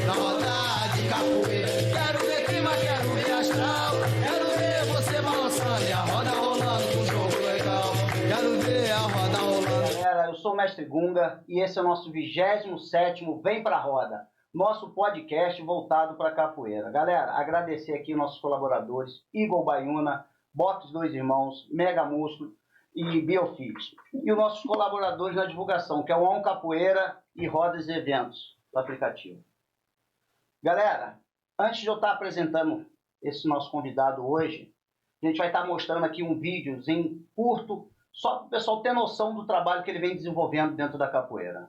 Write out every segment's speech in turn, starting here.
na roda de capoeira. Quero ver clima, quero ver astral, quero ver você balançando e a roda rolando com um jogo legal. Quero ver a roda rolando. Galera, eu sou o Mestre Gunga e esse é o nosso 27º Vem Pra Roda, nosso podcast voltado para capoeira. Galera, agradecer aqui os nossos colaboradores, Igor Baiuna, Box Dois Irmãos, Mega Músculo e Biofix. E os nossos colaboradores na divulgação, que é o On Capoeira e Rodas e Eventos, do aplicativo. Galera, antes de eu estar apresentando esse nosso convidado hoje, a gente vai estar mostrando aqui um videozinho curto, só para o pessoal ter noção do trabalho que ele vem desenvolvendo dentro da capoeira.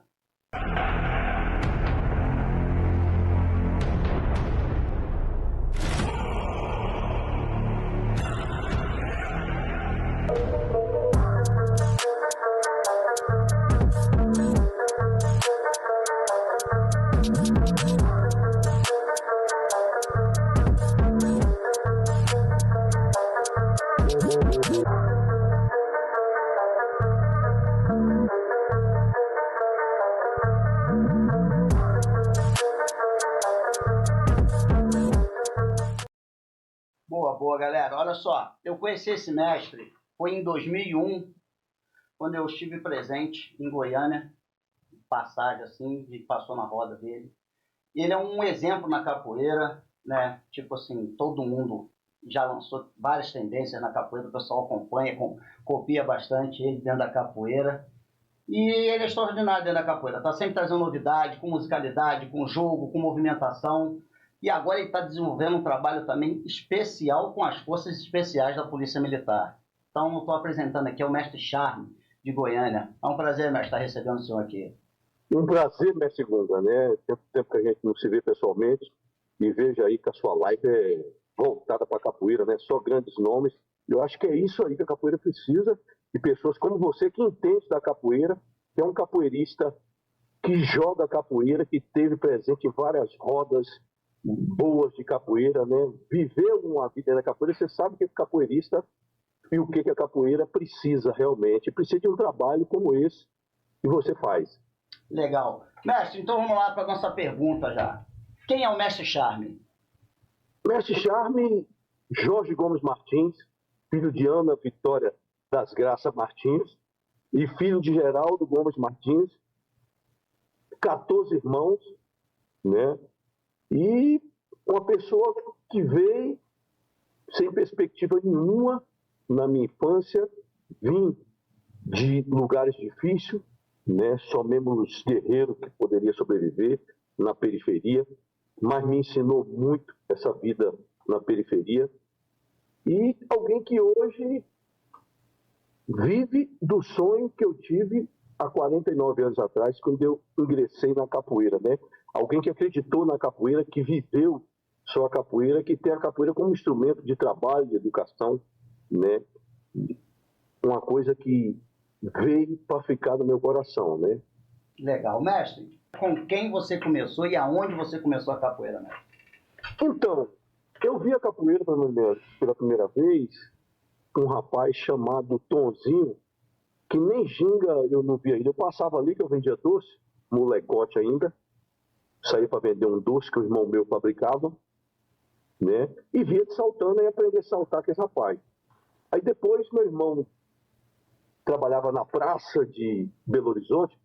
Boa, galera. Olha só, eu conheci esse mestre, foi em 2001, quando eu estive presente em Goiânia, passagem assim, e passou na roda dele. Ele é um exemplo na capoeira, né? Tipo assim, todo mundo já lançou várias tendências na capoeira, o pessoal acompanha, copia bastante ele dentro da capoeira. E ele é extraordinário dentro da capoeira, tá sempre trazendo novidade, com musicalidade, com jogo, com movimentação. E agora ele está desenvolvendo um trabalho também especial com as forças especiais da Polícia Militar. Então, eu estou apresentando aqui o Mestre Charme, de Goiânia. É um prazer, mestre, estar recebendo o senhor aqui. Um prazer, Mestre Gunga, né? Tempo que a gente não se vê pessoalmente, e veja aí que a sua live é voltada para a capoeira, né? Só grandes nomes. Eu acho que é isso aí que a capoeira precisa, de pessoas como você que entende da capoeira, que é um capoeirista que joga capoeira, que esteve presente em várias rodas boas de capoeira, né? Viveu uma vida na capoeira, você sabe que é capoeirista e o que a capoeira precisa realmente. Precisa de um trabalho como esse que você faz. Legal. Mestre, então vamos lá para a nossa pergunta já. Quem é o Mestre Charme? Mestre Charme, Jorge Gomes Martins, filho de Ana Vitória das Graças Martins e filho de Geraldo Gomes Martins, 14 irmãos, né? E uma pessoa que veio sem perspectiva nenhuma na minha infância, vim de lugares difíceis, né? Só mesmo os guerreiros que poderia sobreviver na periferia, mas me ensinou muito essa vida na periferia. E alguém que hoje vive do sonho que eu tive há 49 anos atrás, quando eu ingressei na capoeira, né? Alguém que acreditou na capoeira, que viveu só a capoeira, que tem a capoeira como instrumento de trabalho, de educação, né? Uma coisa que veio para ficar no meu coração, né? Legal. Mestre, com quem você começou e aonde você começou a capoeira, mestre? Então, eu vi a capoeira pela primeira vez com um rapaz chamado Tonzinho, que nem ginga eu não via ainda. Eu passava ali que eu vendia doce, molecote ainda, saía para vender um doce que o irmão meu fabricava, né? E via de saltando e aprender a saltar com esse rapaz. Aí depois meu irmão trabalhava na praça de Belo Horizonte,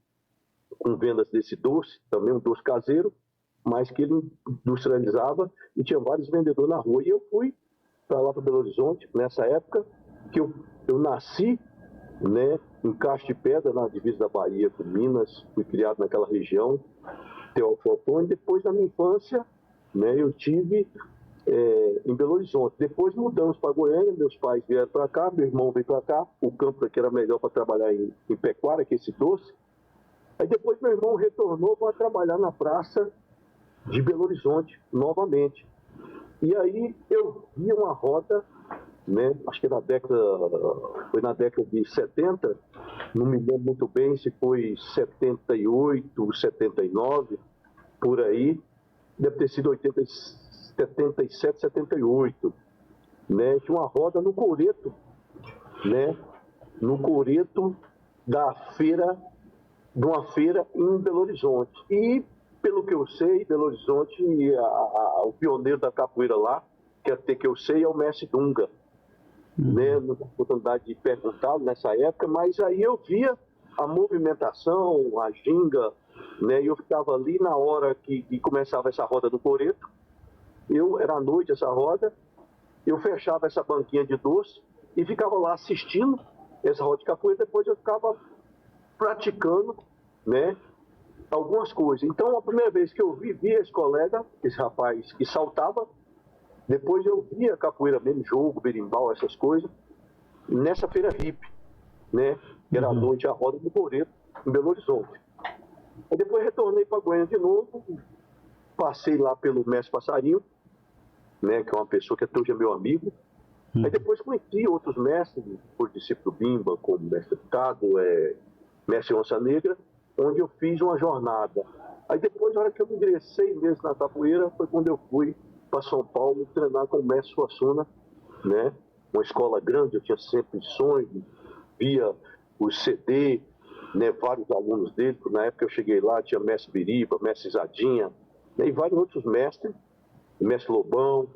com vendas desse doce, também um doce caseiro, mas que ele industrializava e tinha vários vendedores na rua. E eu fui para lá para Belo Horizonte, nessa época que eu nasci, né, em Caixa de Pedra, na divisa da Bahia com Minas, fui criado naquela região, Teoflotone. Depois da minha infância, né, eu tive em Belo Horizonte. Depois mudamos para Goiânia, meus pais vieram para cá, meu irmão veio para cá, o campo aqui era melhor para trabalhar em pecuária, que esse doce. Aí depois meu irmão retornou para trabalhar na praça de Belo Horizonte, novamente. E aí eu vi uma roda, né, acho que foi na década de 70, não me lembro muito bem se foi 78, 79, por aí, deve ter sido 77, 78, né, tinha uma roda no coreto, né, no coreto de uma feira em Belo Horizonte. E pelo que eu sei, Belo Horizonte, o pioneiro da capoeira lá, que até que eu sei, é o mestre Dunga. Né? Não tive oportunidade de perguntar nessa época, mas aí eu via a movimentação, a ginga, né? E eu ficava ali na hora que começava essa roda do coreto. Era à noite essa roda, eu fechava essa banquinha de doce e ficava lá assistindo essa roda de capoeira, depois eu ficava praticando, né, algumas coisas. Então, a primeira vez que eu vi esse colega, esse rapaz que saltava, depois eu via capoeira mesmo, jogo, berimbau, essas coisas, nessa feira hippie, né, que era à noite a roda do coreto, em Belo Horizonte. Aí depois retornei para Goiânia de novo, passei lá pelo mestre Passarinho, né, que é uma pessoa que até hoje é meu amigo. Aí depois conheci outros mestres, por discípulo Bimba, como mestre Tado, mestre Onça Negra, onde eu fiz uma jornada. Aí depois, na hora que eu ingressei mesmo na capoeira, foi quando eu fui para São Paulo treinar com o mestre Suassuna, né, uma escola grande, eu tinha sempre sonhos, via o CD, né, vários alunos dele, na época eu cheguei lá, tinha mestre Biriba, mestre Zadinha, né, e vários outros mestres, mestre Lobão,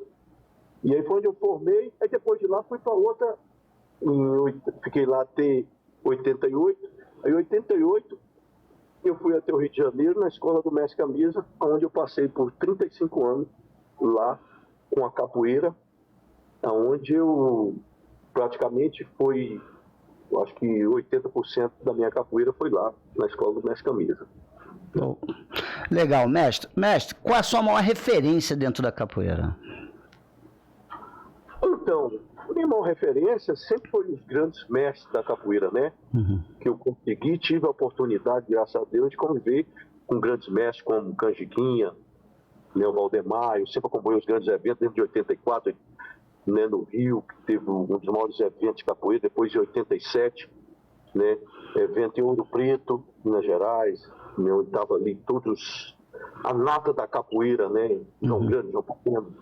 e aí foi onde eu formei, aí depois de lá fui para outra, fiquei lá até 88, aí em 88 eu fui até o Rio de Janeiro, na escola do mestre Camisa, onde eu passei por 35 anos lá com a capoeira, onde eu praticamente foi, eu acho que 80% da minha capoeira foi lá, na escola do mestre Camisa. Oh. Legal, mestre. Mestre, qual a sua maior referência dentro da capoeira? Então, a minha maior referência sempre foi os grandes mestres da capoeira, né? Que eu consegui, tive a oportunidade, graças a Deus, de conviver com grandes mestres como Canjiquinha, né, o Valdemar. Eu sempre acompanhei os grandes eventos, dentro de 84, né, no Rio, que teve um dos maiores eventos de capoeira, depois de 87, né, evento em Ouro Preto, Minas Gerais, né, onde estava ali todos, a nata da capoeira, né, João Grande, João Pequeno,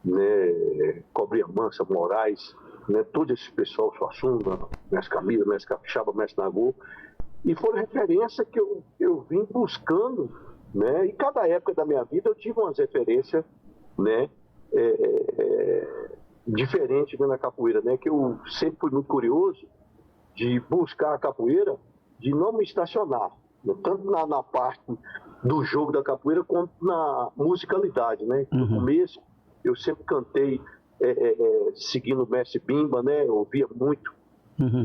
né, Cobrinha Mansa, Moraes, né, todo esse pessoal, Suassuna, Mestre Camila, Mestre Capixaba, Mestre Nagô, e foi referência que eu vim buscando, né, e cada época da minha vida eu tive umas referências, né, diferentes na capoeira, né, que eu sempre fui muito curioso de buscar a capoeira, de não me estacionar, né, tanto na parte do jogo da capoeira quanto na musicalidade, né, no começo eu sempre cantei seguindo o Mestre Bimba, né? Eu ouvia muito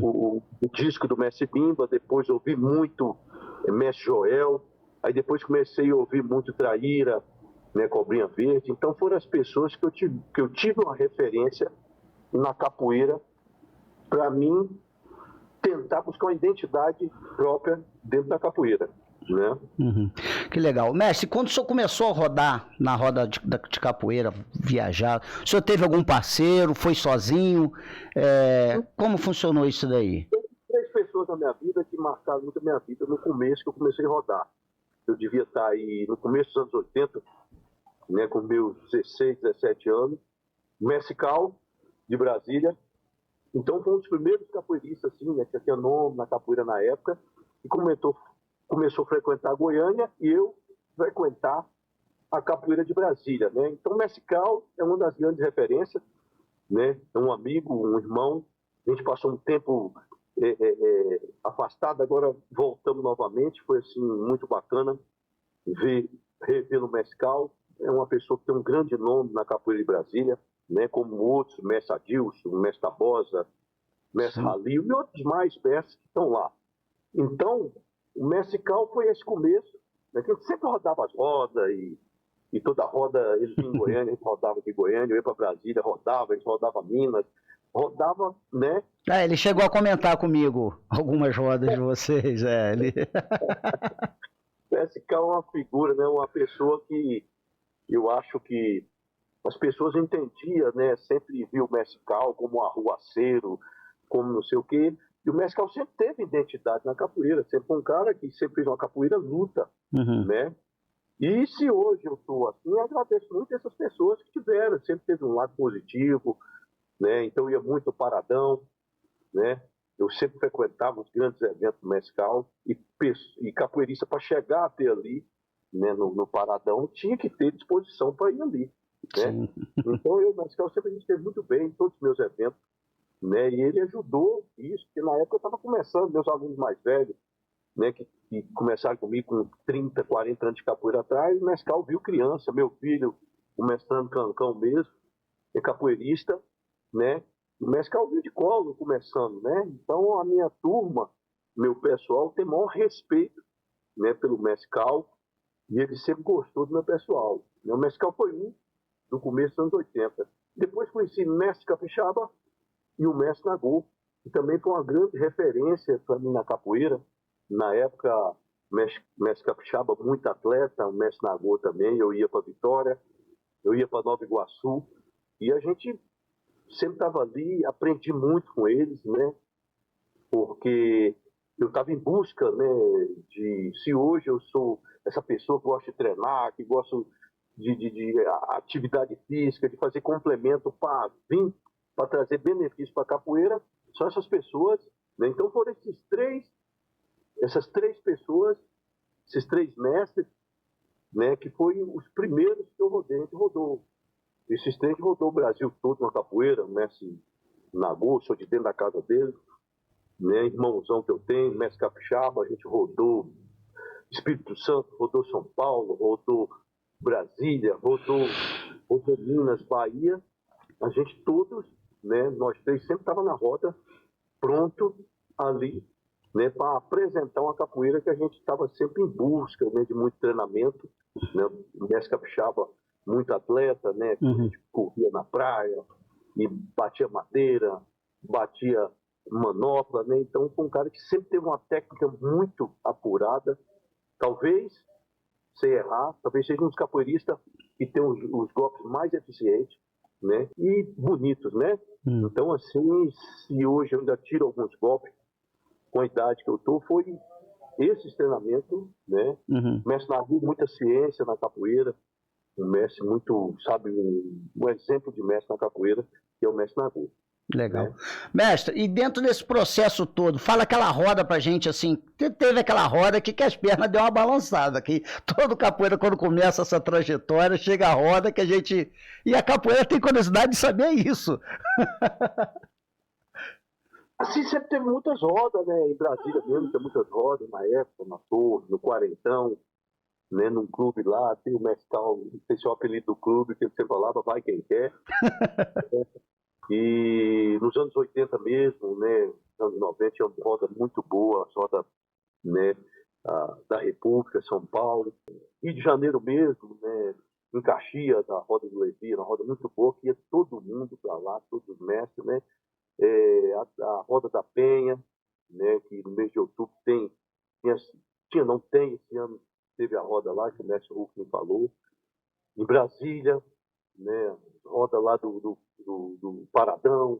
o disco do Mestre Bimba, depois ouvi muito Mestre Joel, aí depois comecei a ouvir muito Traíra, né? Cobrinha Verde. Então foram as pessoas que eu tive uma referência na capoeira para mim tentar buscar uma identidade própria dentro da capoeira. Né? Que legal. Mestre, quando o senhor começou a rodar na roda de capoeira, viajar, o senhor teve algum parceiro, foi sozinho? Como funcionou isso daí? Tem 3 pessoas na minha vida que marcaram muito a minha vida no começo que eu comecei a rodar. Eu devia estar aí no começo dos anos 80, né, com meus 16, 17 anos. Mestre Cal, de Brasília. Então foi um dos primeiros capoeiristas, assim, né, que tinha nome na capoeira na época, e começou a frequentar a Goiânia e eu frequentar a capoeira de Brasília, né? Então, o Mestre Cal é uma das grandes referências, né? É um amigo, um irmão. A gente passou um tempo afastado, agora voltamos novamente. Foi assim muito bacana rever o Mestre Cal. É uma pessoa que tem um grande nome na capoeira de Brasília, né? Como outros, o Mestre Adilson, o Mestre Tabosa, o Mestre Halil e outros mais mestres que estão lá. Então, o Mestre Cal foi esse começo, né, que a gente sempre rodava as rodas e toda roda, ele vinha em Goiânia, a gente rodava aqui em Goiânia, eu ia para Brasília, rodava, a gente rodava Minas, rodava, né? Ele chegou a comentar comigo algumas rodas de vocês, O Mestre Cal é uma figura, né, uma pessoa que eu acho que as pessoas entendiam, né, sempre viu o Mestre Cal como arruaceiro, como não sei o quê. E o Mestre Cal sempre teve identidade na capoeira, sempre foi um cara que sempre fez uma capoeira luta, né? E se hoje eu estou assim, eu agradeço muito essas pessoas que tiveram, sempre teve um lado positivo, né? Então eu ia muito ao Paradão, né? Eu sempre frequentava os grandes eventos do Mestre Cal e capoeirista para chegar até ali, né, no paradão, tinha que ter disposição para ir ali, né? Sim. Então, eu, Mescal, sempre a gente esteve muito bem em todos os meus eventos, né? E ele ajudou isso, porque na época eu estava começando, meus alunos mais velhos, né, que começaram comigo com 30, 40 anos de capoeira atrás, o Mescal viu criança, meu filho, o mestrando Cancão mesmo, é capoeirista, né? O Mescal viu de colo começando, né? Então a minha turma, meu pessoal, tem maior respeito, né, pelo Mescal, e ele sempre gostou do meu pessoal. O Mescal foi um no começo dos anos 80. Depois conheci o Mestre Capixaba e o Mestre Nagô, que também foi uma grande referência para mim na capoeira. Na época, o Mestre Capixaba, muito atleta, o Mestre Nagô também, eu ia para Vitória, eu ia para Nova Iguaçu, e a gente sempre estava ali, aprendi muito com eles, né? Porque eu estava em busca, né, de se hoje eu sou essa pessoa que gosta de treinar, que gosta de atividade física, de fazer complemento para vir, para trazer benefícios para a capoeira, são essas pessoas, né? Então foram essas três pessoas, esses três mestres, né, que foram os primeiros que eu rodei, a gente rodou. Esses três rodou o Brasil todo na capoeira, o mestre Nagô, sou de dentro da casa dele, né, irmãozão que eu tenho, mestre Capixaba, a gente rodou Espírito Santo, rodou São Paulo, rodou Brasília, rodou Minas, Bahia, a gente todos, né, nós três sempre estava na roda, pronto ali, né, para apresentar uma capoeira que a gente estava sempre em busca, né, de muito treinamento, né, o mestre Capixaba, muito atleta, né, a gente corria na praia e batia madeira, batia manopla, né, então foi um cara que sempre teve uma técnica muito apurada, talvez, sem errar, talvez seja um dos capoeiristas que tem os golpes mais eficientes, né, e bonitos, né? Então, assim, se hoje eu ainda tiro alguns golpes com a idade que eu tô, foi esse treinamento, né? Uhum. Mestre Nagô, muita ciência na capoeira, um mestre muito, sabe, um exemplo de mestre na capoeira, que é o mestre Nagô. Legal. Né? Mestre, e dentro desse processo todo, fala aquela roda pra gente assim, teve aquela roda que as pernas deu uma balançada, que todo capoeira quando começa essa trajetória, chega a roda que a gente... E a capoeira tem curiosidade de saber isso. Assim, sempre teve muitas rodas, né? Em Brasília mesmo, tem muitas rodas na época, na Torre, no Quarentão, né? Num clube lá, tem o Mescal, não sei se é o apelido do clube, que ele sempre falava, vai quem quer. E nos anos 80 mesmo, né? Nos anos 90, tinha uma roda muito boa, a roda, né? Da República, São Paulo. Rio de Janeiro mesmo, né? Em Caxias, a roda do Levi, uma roda muito boa, que ia todo mundo para lá, todos os mestres, né? A Roda da Penha, né, que no mês de outubro não tem, esse ano teve a roda lá, que o mestre Hulk me falou. Em Brasília, né, roda lá do Paradão,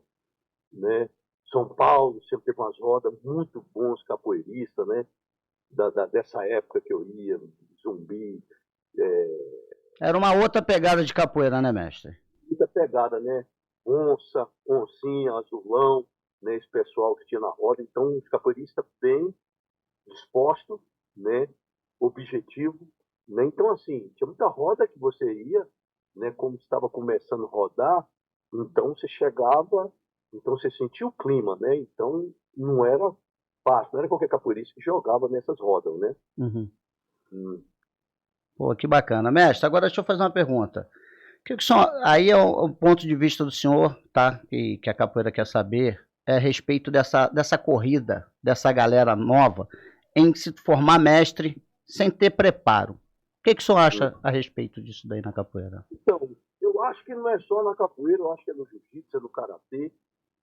né, São Paulo, sempre teve umas rodas muito bons capoeiristas, né, dessa época que eu ia, Zumbi, Era uma outra pegada de capoeira, né, mestre? muita pegada, né? Onça, oncinha, azulão, né? Esse pessoal que tinha na roda. Então, os capoeiristas bem dispostos, né? Objetivo, né? Então, assim, tinha muita roda que você ia, né? Como estava começando a rodar, então você chegava, então você sentia o clima, né? Então, não era fácil, não era qualquer capoeirista que jogava nessas rodas, né? Uhum. Pô, que bacana. Mestre, agora deixa eu fazer uma pergunta. Aí é o ponto de vista do senhor, tá? Que a capoeira quer saber, é a respeito dessa corrida, dessa galera nova, em se formar mestre sem ter preparo. O que o senhor acha a respeito disso daí na capoeira? Então, eu acho que não é só na capoeira, eu acho que é no jiu-jitsu, é no karatê,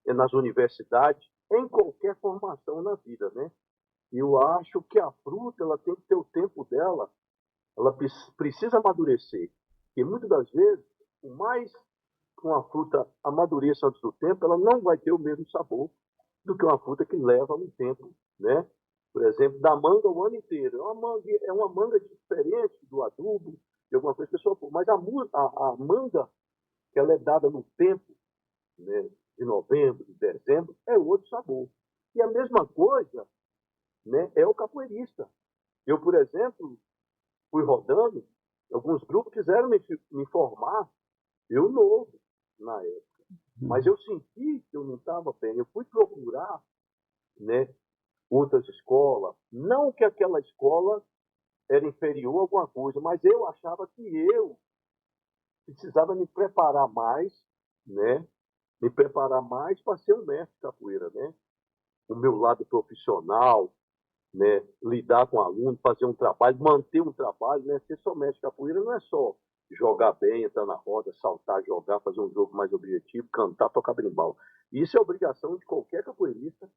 é nas universidades, em qualquer formação na vida, né? Eu acho que a fruta ela tem que ter o tempo dela, ela precisa amadurecer. E muitas das vezes, por mais que uma fruta amadureça antes do tempo, ela não vai ter o mesmo sabor do que uma fruta que leva um tempo, né? Por exemplo, da manga o ano inteiro. É uma manga diferente do adubo, de alguma coisa, pessoal, mas a manga que ela é dada no tempo, né, de novembro, de dezembro, é outro sabor. E a mesma coisa, né, é o capoeirista. Eu, por exemplo, fui rodando, alguns grupos quiseram me formar, eu novo na época. Mas eu senti que eu não estava bem. Eu fui procurar, né, outras escolas. Não que aquela escola era inferior a alguma coisa, mas eu achava que eu precisava me preparar mais, né? Me preparar mais para ser um mestre de capoeira, né? O meu lado profissional, né? Lidar com aluno, fazer um trabalho, manter um trabalho, né? Ser só mestre de capoeira não é só jogar bem, entrar na roda, saltar, jogar, fazer um jogo mais objetivo, cantar, tocar berimbau. Isso é obrigação de qualquer capoeirista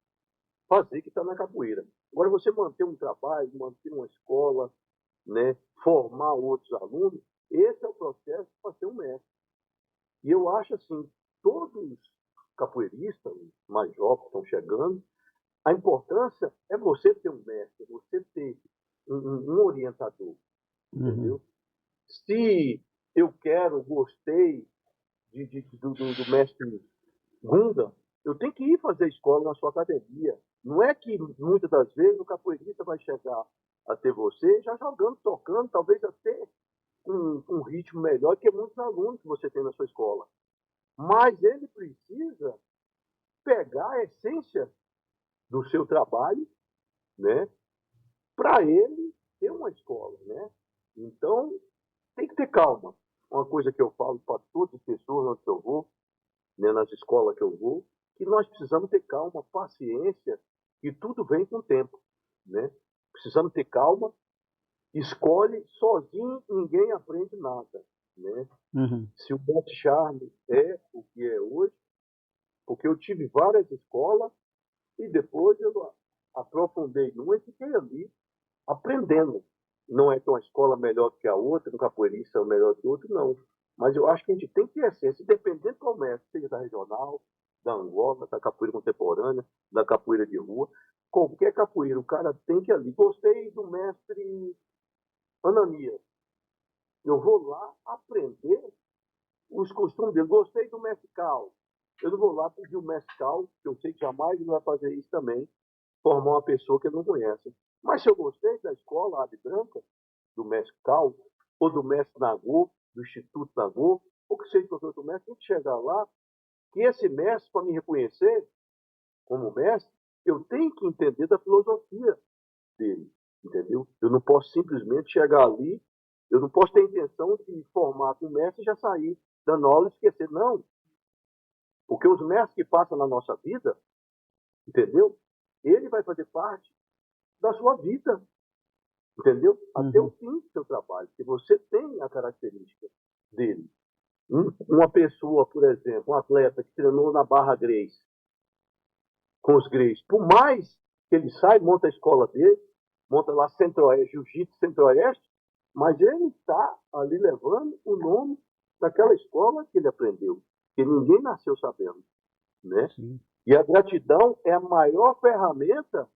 fazer que está na capoeira. Agora, você manter um trabalho, manter uma escola, né? Formar outros alunos, esse é o processo para ser um mestre. E eu acho assim, todos os capoeiristas mais jovens que estão chegando, a importância é você ter um mestre, você ter um orientador, entendeu? Se eu gostei do mestre Gunda, eu tenho que ir fazer escola na sua academia. Não é que muitas das vezes o capoeirista vai chegar até você já jogando, tocando, talvez até um ritmo melhor que muitos alunos que você tem na sua escola. Mas ele precisa pegar a essência do seu trabalho, né, para ele ter uma escola, né? Então, tem que ter calma. Uma coisa que eu falo para todas as pessoas onde eu vou, né, nas escolas que eu vou, que nós precisamos ter calma, paciência, e tudo vem com o tempo, né? Precisamos ter calma, escolhe sozinho, ninguém aprende nada, né? Se o Bob Charme é o que é hoje, porque eu tive várias escolas e depois eu aprofundei numa e fiquei ali aprendendo. Não é que uma escola melhor do que a outra, um capoeirista é melhor que o outro, não. Mas eu acho que a gente tem que ter essência, independente do mestre, seja da regional, da Angola, da capoeira contemporânea, da capoeira de rua, qualquer capoeira, o cara tem que ir ali. Gostei do mestre Ananias. Eu vou lá aprender os costumes dele. Gostei do mestre Cal. Eu não vou lá pedir o mestre Cal, que eu sei que jamais ele vai fazer isso também, formar uma pessoa que ele não conhece. Mas se eu gostei da escola Ave Branca, do mestre Cal, ou do mestre Nagô, do Instituto Nagô, ou que seja qualquer outro mestre, tem que chegar lá, que esse mestre, para me reconhecer como mestre, eu tenho que entender da filosofia dele, entendeu? Eu não posso simplesmente chegar ali, eu não posso ter a intenção de formar com o mestre e já sair dando aula e esquecer. Não. Porque os mestres que passam na nossa vida, entendeu? Ele vai fazer parte da sua vida, entendeu? Até o fim do seu trabalho, que você tem a característica dele. Uma pessoa, por exemplo, um atleta que treinou na Barra Grace, com os Grace, por mais que ele sai, monta a escola dele, monta lá Centro-Oeste, Jiu-Jitsu Centro-Oeste, mas ele está ali levando o nome daquela escola que ele aprendeu, que ninguém nasceu sabendo, né? Sim. E a gratidão é a maior ferramenta,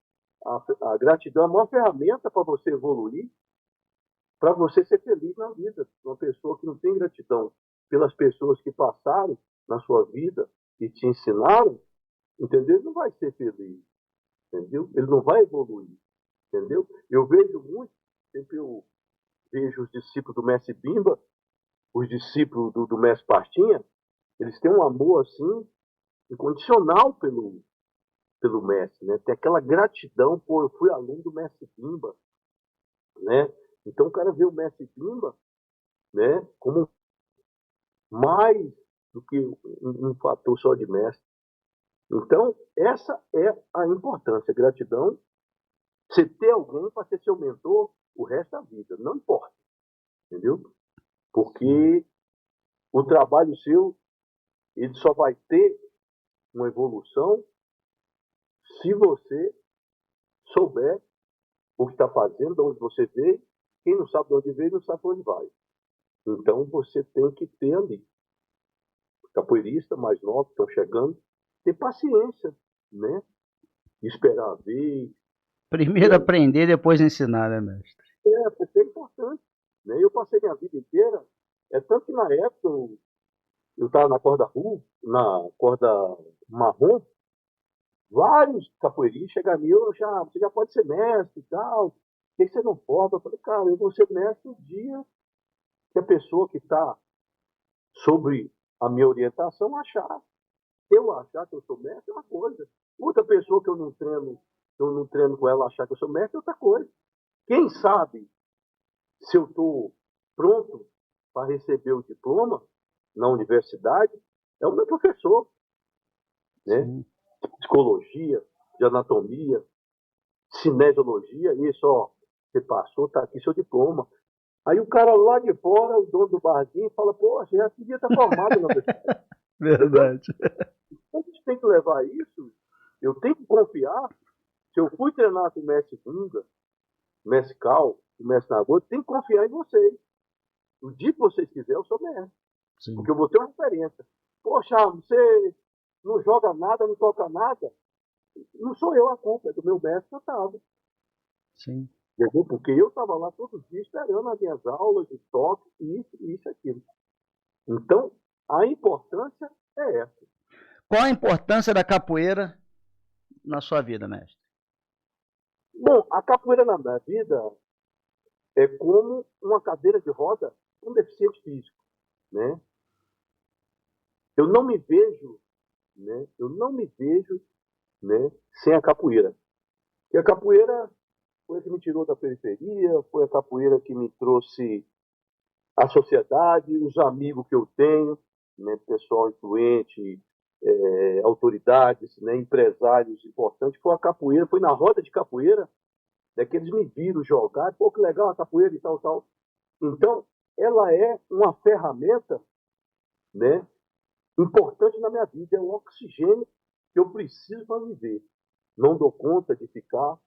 a gratidão é a maior ferramenta para você evoluir, para você ser feliz na vida. Uma pessoa que não tem gratidão pelas pessoas que passaram na sua vida e te ensinaram, entendeu? Ele não vai ser feliz, entendeu? Ele não vai evoluir, entendeu? Eu vejo muito, sempre eu vejo os discípulos do mestre Bimba, os discípulos do mestre Pastinha, eles têm um amor assim incondicional pelo mestre, né? Tem aquela gratidão, pô, eu fui aluno do mestre Bimba, né? Então o cara vê o mestre Bimba, né, como mais do que um fator só de mestre. Então, essa é a importância, a gratidão, você ter alguém para ser seu mentor o resto da vida, não importa, entendeu? Porque o trabalho seu, ele só vai ter uma evolução se você souber o que está fazendo, de onde você veio. Quem não sabe de onde veio, não sabe para onde vai. Então, você tem que ter ali. Capoeirista mais novo, estão chegando, ter paciência, né? Esperar a vez. Primeiro aprender, depois ensinar, né, mestre? Porque é importante. Né? Eu passei minha vida inteira, tanto que na época eu estava na corda ru, na corda marrom, vários capoeiristas chegaram a mim, você já pode ser mestre e tal. que você não forma? Eu falei, cara, eu vou ser mestre o dia que a pessoa que está sobre a minha orientação achar. Eu achar que eu sou mestre é uma coisa. Outra pessoa que eu não treino com ela achar que eu sou mestre é outra coisa. Quem sabe se eu estou pronto para receber o diploma na universidade é o meu professor, né? Sim. De psicologia, de anatomia, cinesiologia, e isso, ó, você passou, tá aqui seu diploma. Aí o cara lá de fora, o dono do barzinho, fala, pô, você já devia estar formado na universidade. Verdade. Então, a gente tem que levar isso, eu tenho que confiar. Se eu fui treinar com o mestre Gunga, o mestre Cal, o mestre Nagô, eu tenho que confiar em vocês. O dia que vocês quiserem, eu sou mestre. Sim, Porque eu vou ter uma referência. Poxa, você não joga nada, não toca nada. Não sou eu a culpa, é do meu mestre que eu estava. sim. Entendeu? Porque eu estava lá todos os dias esperando as minhas aulas de toque, isso, aquilo. Então, a importância é essa. Qual a importância da capoeira na sua vida, mestre? Bom, a capoeira na minha vida é como uma cadeira de roda com um deficiente físico, né? Eu não me vejo, né? Eu não me vejo, né, sem a capoeira. E a capoeira foi a que me tirou da periferia, foi a capoeira que me trouxe a sociedade, os amigos que eu tenho, né, pessoal influente, autoridades, né, empresários importantes. Foi a capoeira, foi na roda de capoeira, né, que eles me viram jogar, pô, que legal a capoeira e tal, tal. Então, ela é uma ferramenta, né, importante na minha vida, é o oxigênio que eu preciso para viver. Não dou conta de ficar,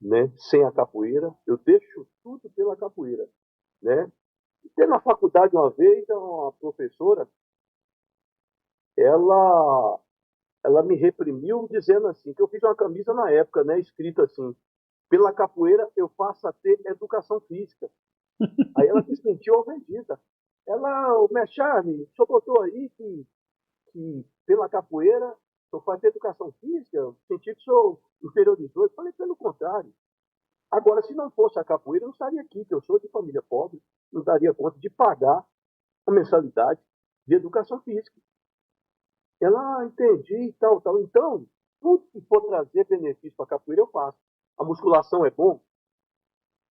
né, sem a capoeira, eu deixo tudo pela capoeira, né? Tem na faculdade uma vez, uma professora, ela, ela me reprimiu dizendo assim, que eu fiz uma camisa na época, né, escrito assim, pela capoeira eu passo a ter educação física. Aí ela se sentiu ofendida. Ela, o Mechane, o senhor botou aí que pela capoeira eu faço educação física, eu senti que sou inferiorizou. Eu falei, pelo contrário. Agora, se não fosse a capoeira, eu não estaria aqui, que eu sou de família pobre, não daria conta de pagar a mensalidade de educação física. Ela, entendi e tal, tal. Então, tudo que for trazer benefício para a capoeira, eu faço. A musculação é bom?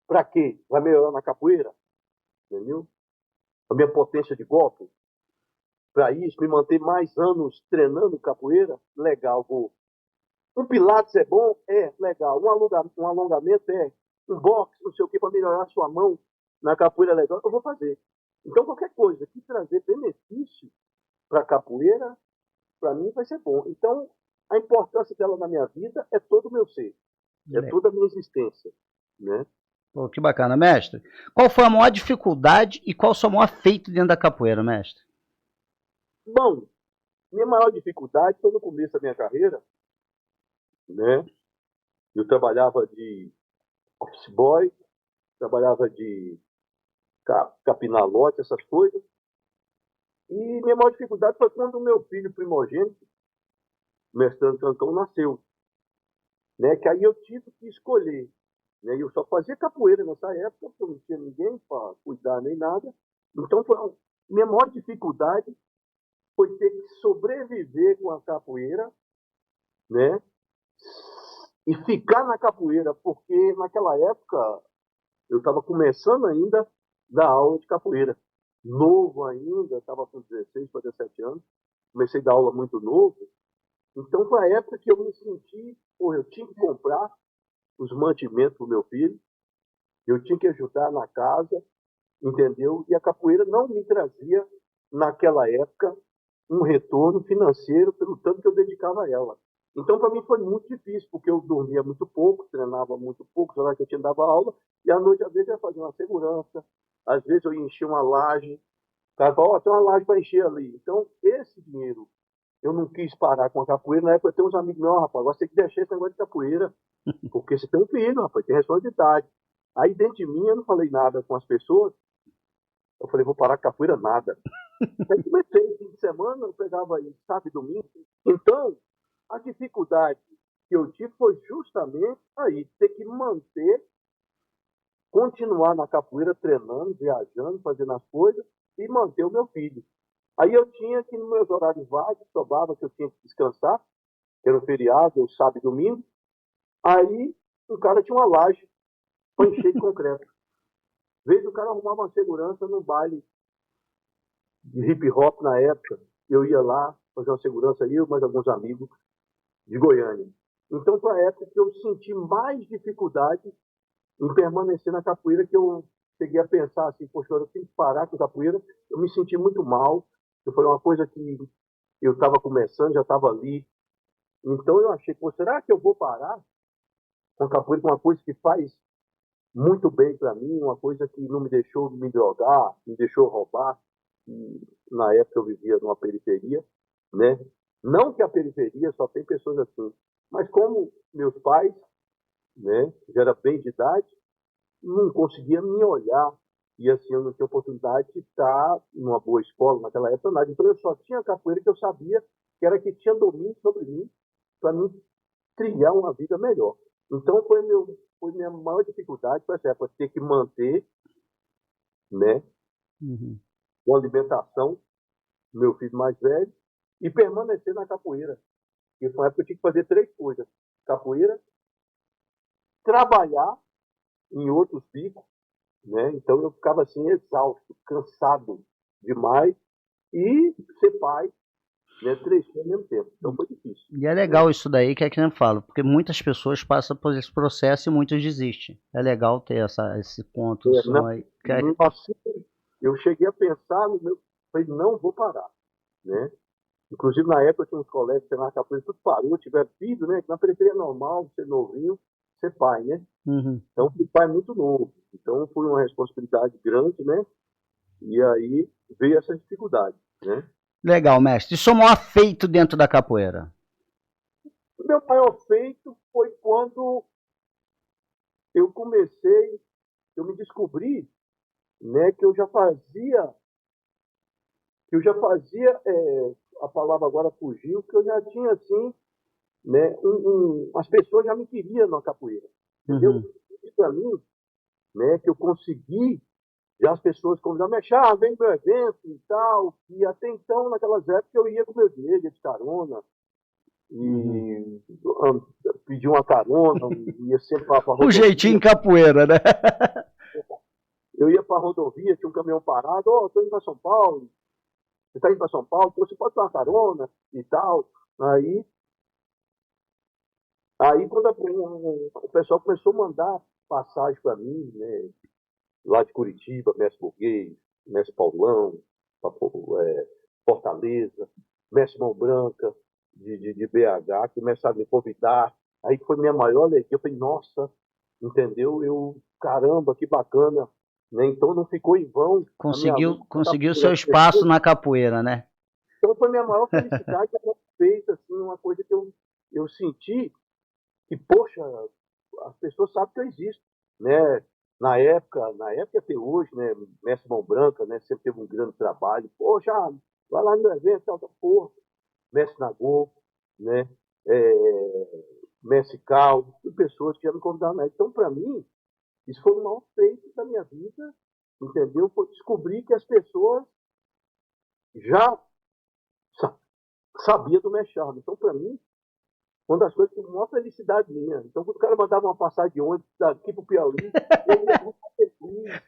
Para quê? Vai melhorar na capoeira? Entendeu? A minha potência de golpe? Para isso, me manter mais anos treinando capoeira? Legal, vou. Um pilates é bom? É, legal. Um alongamento é. Um boxe, não sei o que, para melhorar a sua mão na capoeira é legal, eu vou fazer. Então, qualquer coisa que trazer benefício para a capoeira, para mim vai ser bom. Então, a importância dela na minha vida é todo o meu ser, é toda a minha existência, né? Pô, que bacana, mestre. Qual foi a maior dificuldade e qual o seu maior feito dentro da capoeira, mestre? Bom, minha maior dificuldade foi no começo da minha carreira, né? Eu trabalhava de office boy, trabalhava de capinar lote, essas coisas. E minha maior dificuldade foi quando o meu filho primogênito, mestrando Cancão, nasceu, né? Que aí eu tive que escolher, né? Eu só fazia capoeira nessa época, porque eu não tinha ninguém para cuidar nem nada. Então, minha maior dificuldade foi ter que sobreviver com a capoeira, né? E ficar na capoeira, porque naquela época eu estava começando ainda a dar aula de capoeira. Novo ainda, estava com 16 para 17 anos. Comecei a dar aula muito novo. Então foi a época que eu me senti, pô, eu tinha que comprar os mantimentos para o meu filho, eu tinha que ajudar na casa, entendeu? E a capoeira não me trazia, naquela época, um retorno financeiro pelo tanto que eu dedicava a ela. Então, para mim, foi muito difícil, porque eu dormia muito pouco, treinava muito pouco, só que eu tinha dava aula, e à noite, às vezes, eu ia fazer uma segurança, às vezes eu ia encher uma laje, o cara falou, ó, tem uma laje para encher ali. Então, esse dinheiro, eu não quis parar com a capoeira. Na época, eu tenho uns amigos meus, rapaz, agora você tem que deixar esse negócio de capoeira, porque você tem um filho, rapaz, tem responsabilidade. Aí, dentro de mim, eu não falei nada com as pessoas, eu falei, vou parar com a capoeira, nada. Aí comecei, fim de semana, eu pegava aí, sábado e domingo. Então, a dificuldade que eu tive foi justamente aí, ter que manter continuar na capoeira treinando, viajando, fazendo as coisas e manter o meu filho. Aí eu tinha que, nos meus horários vagos, sobrava que eu tinha que descansar, que era um feriado, sábado e domingo. Aí o cara tinha uma laje para encher de concreto. Às vezes o cara arrumava uma segurança no baile de hip hop na época. Eu ia lá fazer uma segurança, eu mais alguns amigos de Goiânia. Então foi a época que eu senti mais dificuldade em permanecer na capoeira, que eu cheguei a pensar assim, poxa, eu tenho que parar com a capoeira. Eu me senti muito mal. Foi uma coisa que eu estava começando, já estava ali. Então eu achei, pô, será que eu vou parar com a capoeira, com uma coisa que faz muito bem para mim, uma coisa que não me deixou me drogar, me deixou roubar. E, na época eu vivia numa periferia, né? Não que a periferia só tem pessoas assim, mas como meus pais, né, já era bem de idade, não conseguia me olhar. E assim, eu não tinha oportunidade de estar numa boa escola naquela época, nada. Então eu só tinha capoeira que eu sabia que era que tinha domínio sobre mim para mim trilhar uma vida melhor. Então foi minha maior dificuldade para essa época, ter que manter, né, Uhum. uma alimentação do meu filho mais velho e permanecer na capoeira. Porque foi uma época que eu tinha que fazer 3 coisas: capoeira, trabalhar em outros bicos, né? Então eu ficava assim exausto, cansado demais e ser pai, né? 3 coisas ao mesmo tempo. Então foi difícil. E é legal isso daí, que é que eu falo, porque muitas pessoas passam por esse processo e muitos desistem. É legal ter esse ponto Não, som aí. assim, eu cheguei a pensar no meu, falei, não vou parar, né? Inclusive na época tinha uns colegas que na capoeira tudo parou, tiveram filho, né? Que na periferia é normal, ser novinho, ser pai, né? Uhum. Então fui pai muito novo. Então foi uma responsabilidade grande, né? E aí veio essa dificuldade, né? Legal, mestre. E seu maior feito dentro da capoeira? O meu maior feito foi quando eu comecei, eu me descobri, né, a palavra agora fugiu, que eu já tinha assim, né, as pessoas já me queriam na capoeira, entendeu? Uhum. Isso para mim, né, que eu consegui, já as pessoas convidavam, me vem pro evento e tal, e até então, naquelas épocas, eu ia com meu dinheiro, ia de carona, Uhum. e pedir uma carona, ia sempre para a O jeitinho rodovia. capoeira, né? Eu ia para a rodovia, tinha um caminhão parado, ó, estou indo para São Paulo, você está indo para São Paulo, pô, você pode dar uma carona e tal. Aí quando o pessoal começou a mandar passagem para mim, né, lá de Curitiba, Mestre Burguês, Mestre Paulão, Fortaleza, Mestre Mão Branca, de BH, que começaram a me convidar. Aí foi minha maior alegria. Eu falei, nossa, entendeu? Caramba, que bacana. Né? Então não ficou em vão a minha luta. Conseguiu seu espaço na capoeira, né? Então foi minha maior felicidade ter feito assim, uma coisa que eu senti que, poxa, as pessoas sabem que eu existo, né? Na época até hoje, né? Mestre Mão Branca, né? Sempre teve um grande trabalho. Poxa, vai lá no evento, tal, porra. Mestre Nagô, né? Mestre Cal, pessoas que já me convidaram. Né? Então, para mim, isso foi o maior feito da minha vida, entendeu? Foi descobrir que as pessoas já sabiam do Mestre Charles. Então, para mim, uma das coisas que maior felicidade minha. Então, quando o cara mandava uma passagem de ônibus daqui pro Piauí, eu ia muito feliz.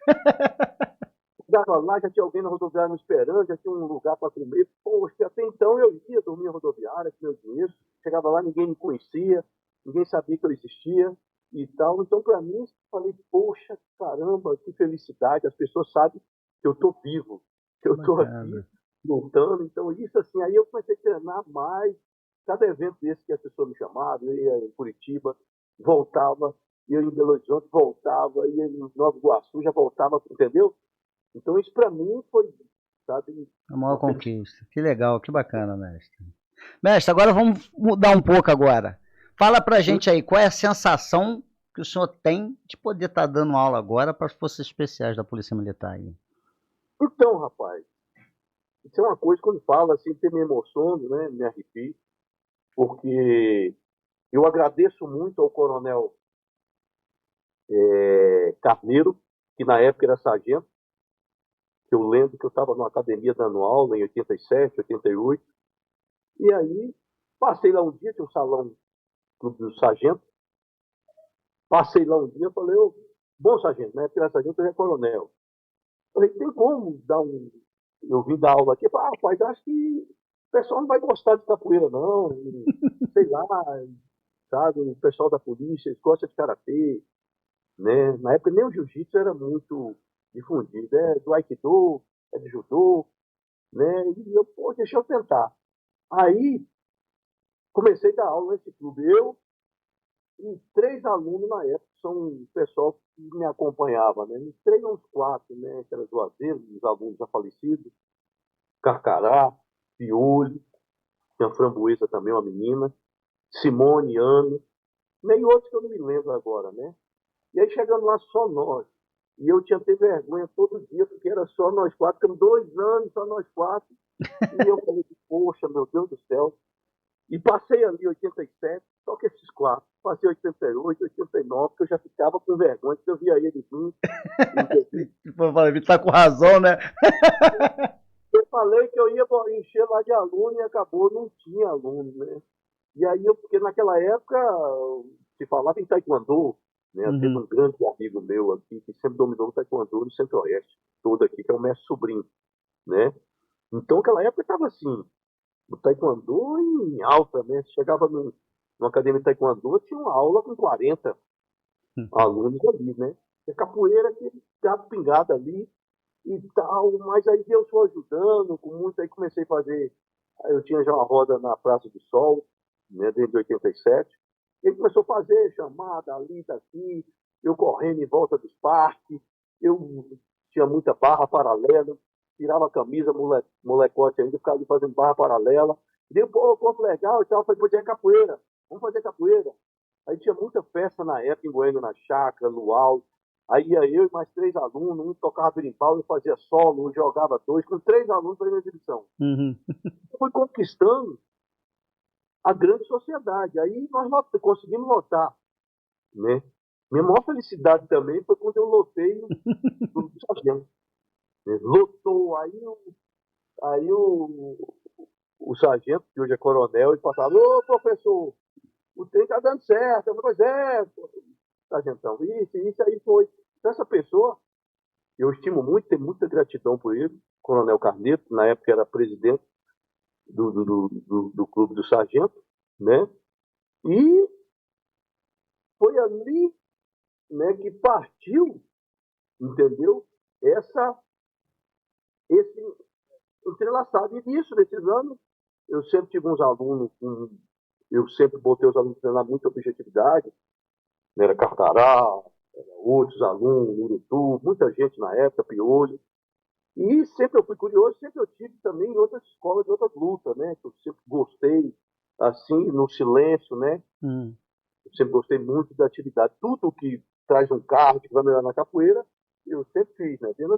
Chegava lá, já tinha alguém na rodoviária me esperando, já tinha um lugar para comer. Poxa, até então eu ia dormir na rodoviária com meu dinheiro. Chegava lá, ninguém me conhecia, ninguém sabia que eu existia e tal. Então, para mim, eu falei, poxa, caramba, que felicidade. As pessoas sabem que eu estou vivo, que eu estou aqui lutando. Então, isso assim, aí eu comecei a treinar mais. Cada evento desse que as pessoas me chamavam, eu ia em Curitiba, voltava, ia em Belo Horizonte, voltava, ia em Nova Iguaçu, já voltava, entendeu? Então isso para mim foi, sabe, A maior uma felicidade. conquista. Que legal, que bacana, mestre. Mestre, agora vamos mudar um pouco agora. Fala pra gente aí, qual é a sensação que o senhor tem de poder estar dando aula agora para as forças especiais da Polícia Militar aí? Então, rapaz, isso é uma coisa quando fala assim, até me emociono, né, me arrepio, porque eu agradeço muito ao Coronel Carneiro, que na época era sargento, que eu lembro que eu estava numa academia dando aula em 87, 88, e aí passei lá um dia, tinha um salão do sargento, passei lá um dia e falei, ô, bom sargento, né? Porque era sargento, eu é coronel. Falei, tem como dar um. Eu vim dar aula aqui, falei, rapaz, acho que o pessoal não vai gostar de capoeira, não. Sei lá, sabe? O pessoal da polícia, eles gostam de karatê, né? Na época nem o jiu-jitsu era muito difundido, é do aikido, é do judô, né? E eu, pô, deixa eu tentar. Aí comecei a dar aula nesse clube. Eu e 3 alunos na época, são o pessoal que me acompanhava, né? Três uns 4, né? Que era Juazeiro, os alunos já falecidos, Carcará, Piolho, tinha Framboesa também, uma menina, Simone, Ana, meio outros que eu não me lembro agora, né? E aí chegando lá só nós. E eu tinha que ter vergonha todo dia, porque era só nós 4, ficamos 2 anos, só nós 4. E eu falei, poxa, meu Deus do céu. E passei ali 87, só que esses 4. Passei 88, 89, que eu já ficava com vergonha, porque eu via ele vir. Eu falei, tá com razão, né? Eu falei que eu ia encher lá de aluno e acabou, não tinha aluno, né? E aí, porque naquela época se falava em taekwondo, né? Teve um grande amigo meu aqui que sempre dominou o taekwondo no Centro-Oeste, todo aqui, que é o mestre Sobrinho, né? Então, naquela época estava assim, o taekwondo em alta, né? Você chegava numa academia de taekwondo, tinha uma aula com 40 alunos ali, né? E a capoeira, aquele gato pingado ali e tal, mas aí Deus foi ajudando, com muito, aí comecei a fazer, aí eu tinha já uma roda na Praça do Sol, né, desde 87, ele começou a fazer chamada ali, daqui, eu correndo em volta dos parques, eu tinha muita barra paralela, tirava a camisa, molecote ainda, ficava ali fazendo barra paralela, e deu, pô, corpo legal e tal, eu falei, pô, é capoeira, vamos fazer capoeira. Aí tinha muita festa na época em Goiânia, na chácara, luau. Aí ia eu e mais 3 alunos, um tocava berimbau, eu fazia solo, um jogava dois, com 3 alunos para a exibição. Fui conquistando a grande sociedade. Aí nós conseguimos lotar, né? Minha maior felicidade também foi quando eu lotei no sargento. Né? Lotou, aí o sargento, que hoje é coronel, ele passava, ô professor, o trem tá dando certo. Eu falei, pois é, sargentão, isso aí foi. Então, essa pessoa, eu estimo muito, tenho muita gratidão por ele, Coronel Carneiro, que na época era presidente do Clube do Sargento, né? E foi ali, né, que partiu, entendeu? Esse entrelaçado. E nisso, nesses anos, eu sempre tive uns alunos, eu sempre botei os alunos na muita objetividade, né? Era Carcará, outros alunos, Urutu, muita gente na época, Piolho. E sempre eu fui curioso, sempre eu tive também em outras escolas, de outras lutas, né? Que eu sempre gostei, assim, no silêncio, né? Eu sempre gostei muito da atividade. Tudo que traz um carro, que vai melhorar na capoeira, eu sempre fiz, né? Desde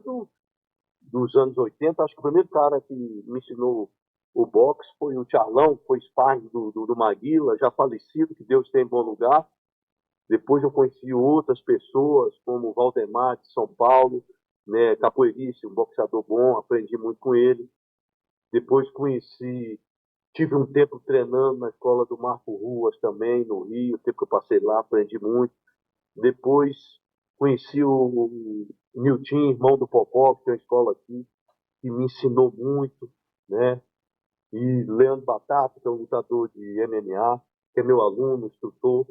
dos anos 80, acho que o primeiro cara que me ensinou o boxe foi o Charlão, que foi sparring do Maguila, já falecido, que Deus tem em bom lugar. Depois eu conheci outras pessoas, como o Valdemar de São Paulo, né, capoeirista, um boxeador bom, aprendi muito com ele. Depois tive um tempo treinando na escola do Marco Ruas também, no Rio, o tempo que eu passei lá, aprendi muito. Depois conheci o Nilton, irmão do Popó, que tem uma escola aqui, que me ensinou muito, né? E Leandro Batata, que é um lutador de MMA, que é meu aluno, instrutor,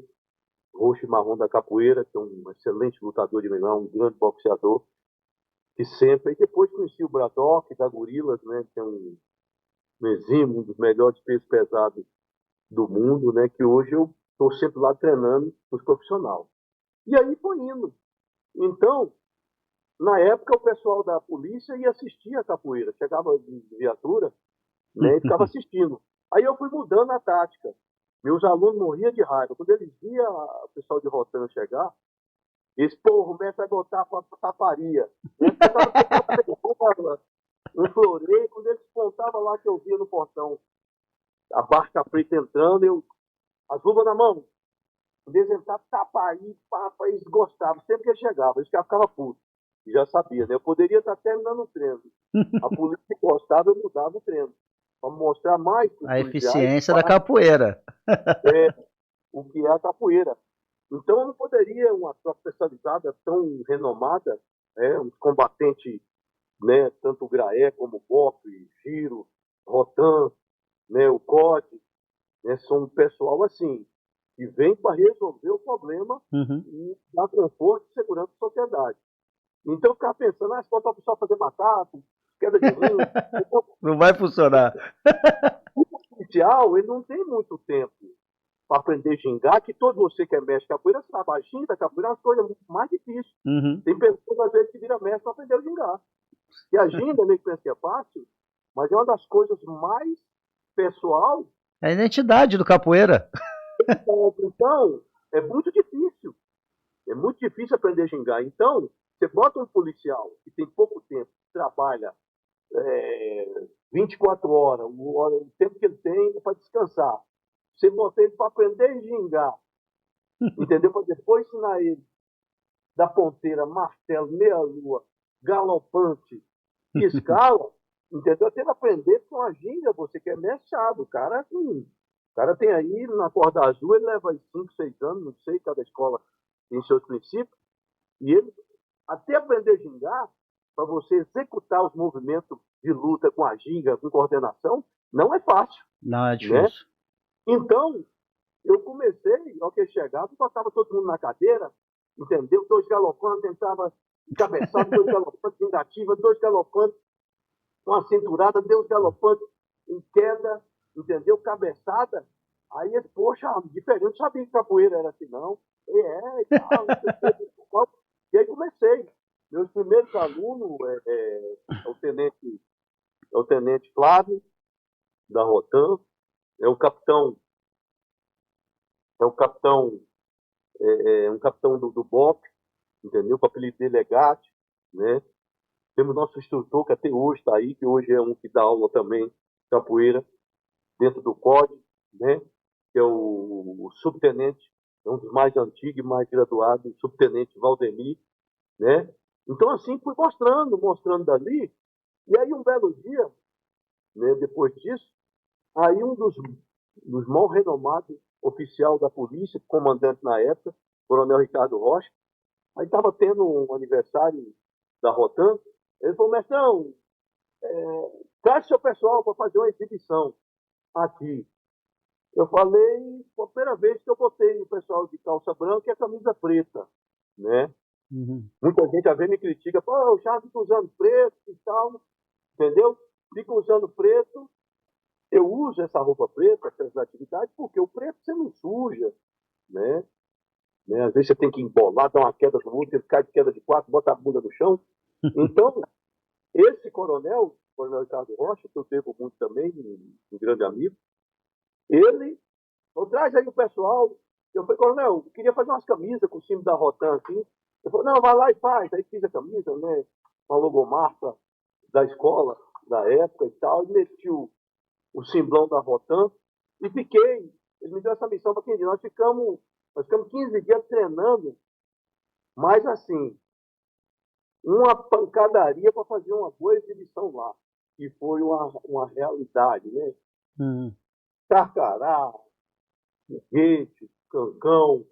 roxo e marrom da capoeira, que é um excelente lutador de MMA, um grande boxeador, que sempre. E depois conheci o Braddock, da Gorilas, né? Que é um exímio, um dos melhores pesos pesados do mundo, né? Que hoje eu estou sempre lá treinando os profissionais. E aí foi indo. Então, na época, o pessoal da polícia ia assistir a capoeira. Chegava de viatura, né, e ficava assistindo. Aí eu fui mudando a tática. Meus alunos morriam de raiva. Quando eles viam o pessoal de Rotana chegar, eles, pô, o mestre vai botar pra taparia. Um floreio, quando eles pontavam lá que eu via no portão, a barca preta entrando, as luvas na mão. Eles entravam, tapaí, papa, eles gostavam. Sempre que ele chegava, eles ficavam putos. Já sabia, né? Eu poderia estar terminando o treino. A polícia gostava, eu mudava o treino. Para mostrar mais para os A policiais eficiência da capoeira. o que é a capoeira. Então, eu não poderia uma tropa especializada tão renomada, um combatente, né, tanto o Graé como o Bop, Giro, Rotan, né, o COD, né, são um pessoal assim, que vem para resolver o problema e dar conforto e segurança à sociedade. Então, eu ficava pensando, se botar o pessoal fazer macaco, queda de rim, Não vai funcionar. o policial, ele não tem muito tempo para aprender a gingar, que todo você que é mestre de capoeira sabe, a ginga, capoeira é uma coisa muito mais difícil. Tem pessoas, às vezes, que viram mestre para aprender a gingar. E a ginga, nem pensa que é fácil, mas é uma das coisas mais pessoal. É a identidade do capoeira. Então, é muito difícil. É muito difícil aprender a gingar. Então, você bota um policial que tem pouco tempo, trabalha 24 horas, o tempo que ele tem é para descansar. Você bota ele para aprender a gingar, entendeu? Para depois ensinar ele da ponteira, martelo, meia-lua, galopante, escala, entendeu? Até ele aprender com a ginga, você que é mestre sabe. O cara tem aí na corda azul, ele leva 5, 6 anos, não sei, cada escola tem seus princípios, e ele até aprender a gingar, para você executar os movimentos de luta com a ginga, com coordenação, não é fácil. Não, é né? difícil. Então, eu comecei, ao que chegava, botava todo mundo na cadeira, entendeu? 2 galopantes, entrava encabeçado, 2 galopantes vingativa, 2 galopantes, uma cinturada, 2 galopantes em queda, entendeu? Cabeçada. Aí ele, poxa, diferente, sabia que capoeira era assim, não. E tal. E aí comecei. Meus primeiros alunos é o tenente Flávio, da Rotan, é o capitão um capitão do BOP, entendeu? Com o apelido dele é Gatti, né? Temos nosso instrutor, que até hoje está aí, que hoje é um que dá aula também, capoeira, dentro do COD, né? Que é o subtenente, é um dos mais antigos e mais graduados, o subtenente Valdemir, né? Então, assim, fui mostrando dali, e aí um belo dia, né, depois disso, aí um dos mal renomados oficial da polícia, comandante na época, Coronel Ricardo Rocha, aí estava tendo um aniversário da Rotan, ele falou, mestrão, traz seu pessoal para fazer uma exibição aqui. Eu falei, foi a primeira vez que eu botei o pessoal de calça branca e a camisa preta, né? Muita gente às vezes me critica, pô, o Charles fica usando preto e tal, entendeu? Fica usando preto. Eu uso essa roupa preta, essas atividades, porque o preto você não suja, né? Às vezes você tem que embolar, dar uma queda no outro, ele cai de queda de 4, bota a bunda no chão. Então, esse coronel Ricardo Rocha, que eu devo muito também, um grande amigo, ele, traz aí o pessoal. Eu falei, coronel, eu queria fazer umas camisas com o símbolo da Rotan aqui. Ele falou, não, vai lá e faz. Aí fiz a camisa, né? Uma logomarca da escola, da época e tal, e meti o simbolão da Rotan e fiquei. Ele me deu essa missão para 15 dias. Nós ficamos 15 dias treinando, mas assim, uma pancadaria para fazer uma boa exibição lá. Que foi uma realidade, né? Carcará, foguete, cancão,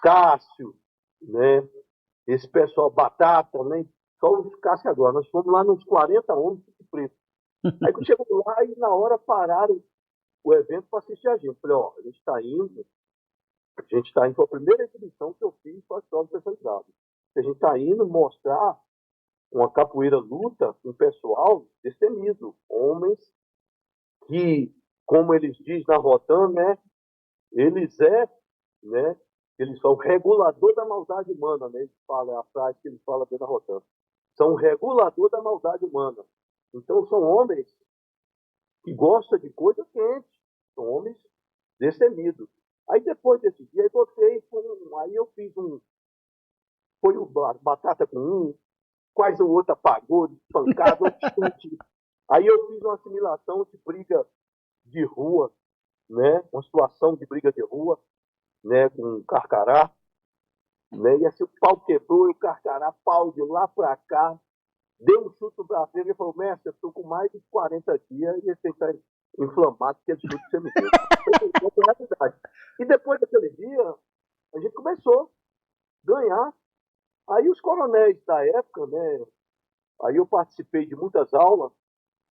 Cássio, né? Esse pessoal, Batata, né? Só os Cássio agora. Nós fomos lá nos 40 homens de preto. Aí quando chegou lá e na hora pararam o evento para assistir a gente. Falei, a gente está indo, foi a primeira exibição que eu fiz com a escola especializada. A gente está indo mostrar uma capoeira luta com pessoal destemido, homens que, como eles dizem na Rotan, né, eles são o regulador da maldade humana, né? Eles falam, é a frase que eles falam dentro da Rotan. São o regulador da maldade humana. Então são homens que gostam de coisa quente, são homens destemidos. Aí depois desse dia, aí eu fiz foi o Batata com um, quase o outro apagou, espancado, outro chute. Aí eu fiz uma assimilação de briga de rua, né? Uma situação de briga de rua, né? Com um carcará, né? E assim o pau quebrou e o carcará, pau de lá para cá, deu um chute no braço dele e falou: mestre, eu estou com mais de 40 dias e esse está inflamado que é chute que você me deu. Essa é a realidade. E depois daquele dia, a gente começou a ganhar. Aí os coronéis da época, né? Aí eu participei de muitas aulas,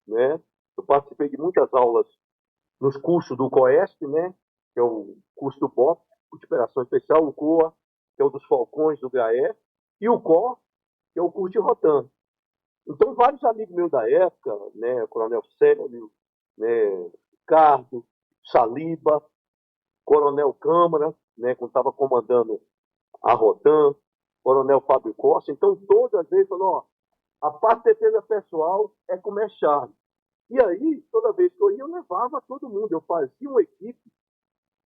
né? Eu participei de muitas aulas nos cursos do COESP, né? Que é o curso do BOP, de Operação Especial, o COA, que é o dos Falcões do GAE, e o COR, que é o curso de Rotan. Então, vários amigos meus da época, né? O Coronel Célio, né? Ricardo, Saliba, Coronel Câmara, né? Quando estava comandando a Rotan, Coronel Fábio Costa. Então, todas vezes falou, ó, a parte de defesa pessoal é com o Mestre Charles. E aí, toda vez que eu ia, eu levava todo mundo. Eu fazia uma equipe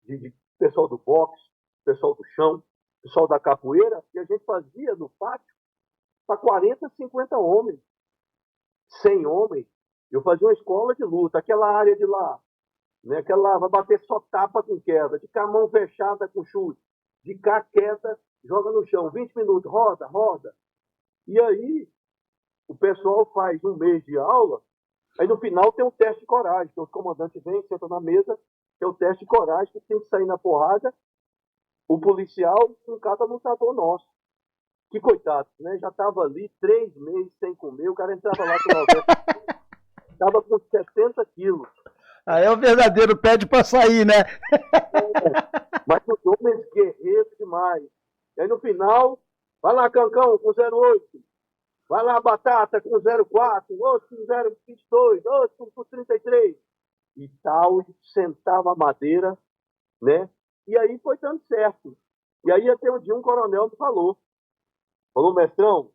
de pessoal do boxe, pessoal do chão, pessoal da capoeira, e a gente fazia no pátio para 40, 50 homens, 100 homens. Eu fazia uma escola de luta, aquela área de lá, né? Aquela vai bater só tapa com queda, de cá mão fechada com chute, de cá queda, joga no chão, 20 minutos, roda, roda. E aí, o pessoal faz um mês de aula. Aí no final tem um teste de coragem, que os comandantes vêm, sentam na mesa, que é o teste de coragem, que tem que sair na porrada, o policial com cada lutador nosso. Que coitado, né? Já estava ali 3 meses sem comer, o cara entrava lá com 90, estava com 70 quilos. Aí é o verdadeiro pede pra sair, né? Mas os homens guerreiros demais. E aí no final, vai lá Cancão com 08, vai lá Batata com 04, outro com 022, outro com 33. E tal, sentava a madeira, né? E aí foi dando certo. E aí até um dia um coronel me falou, mestrão,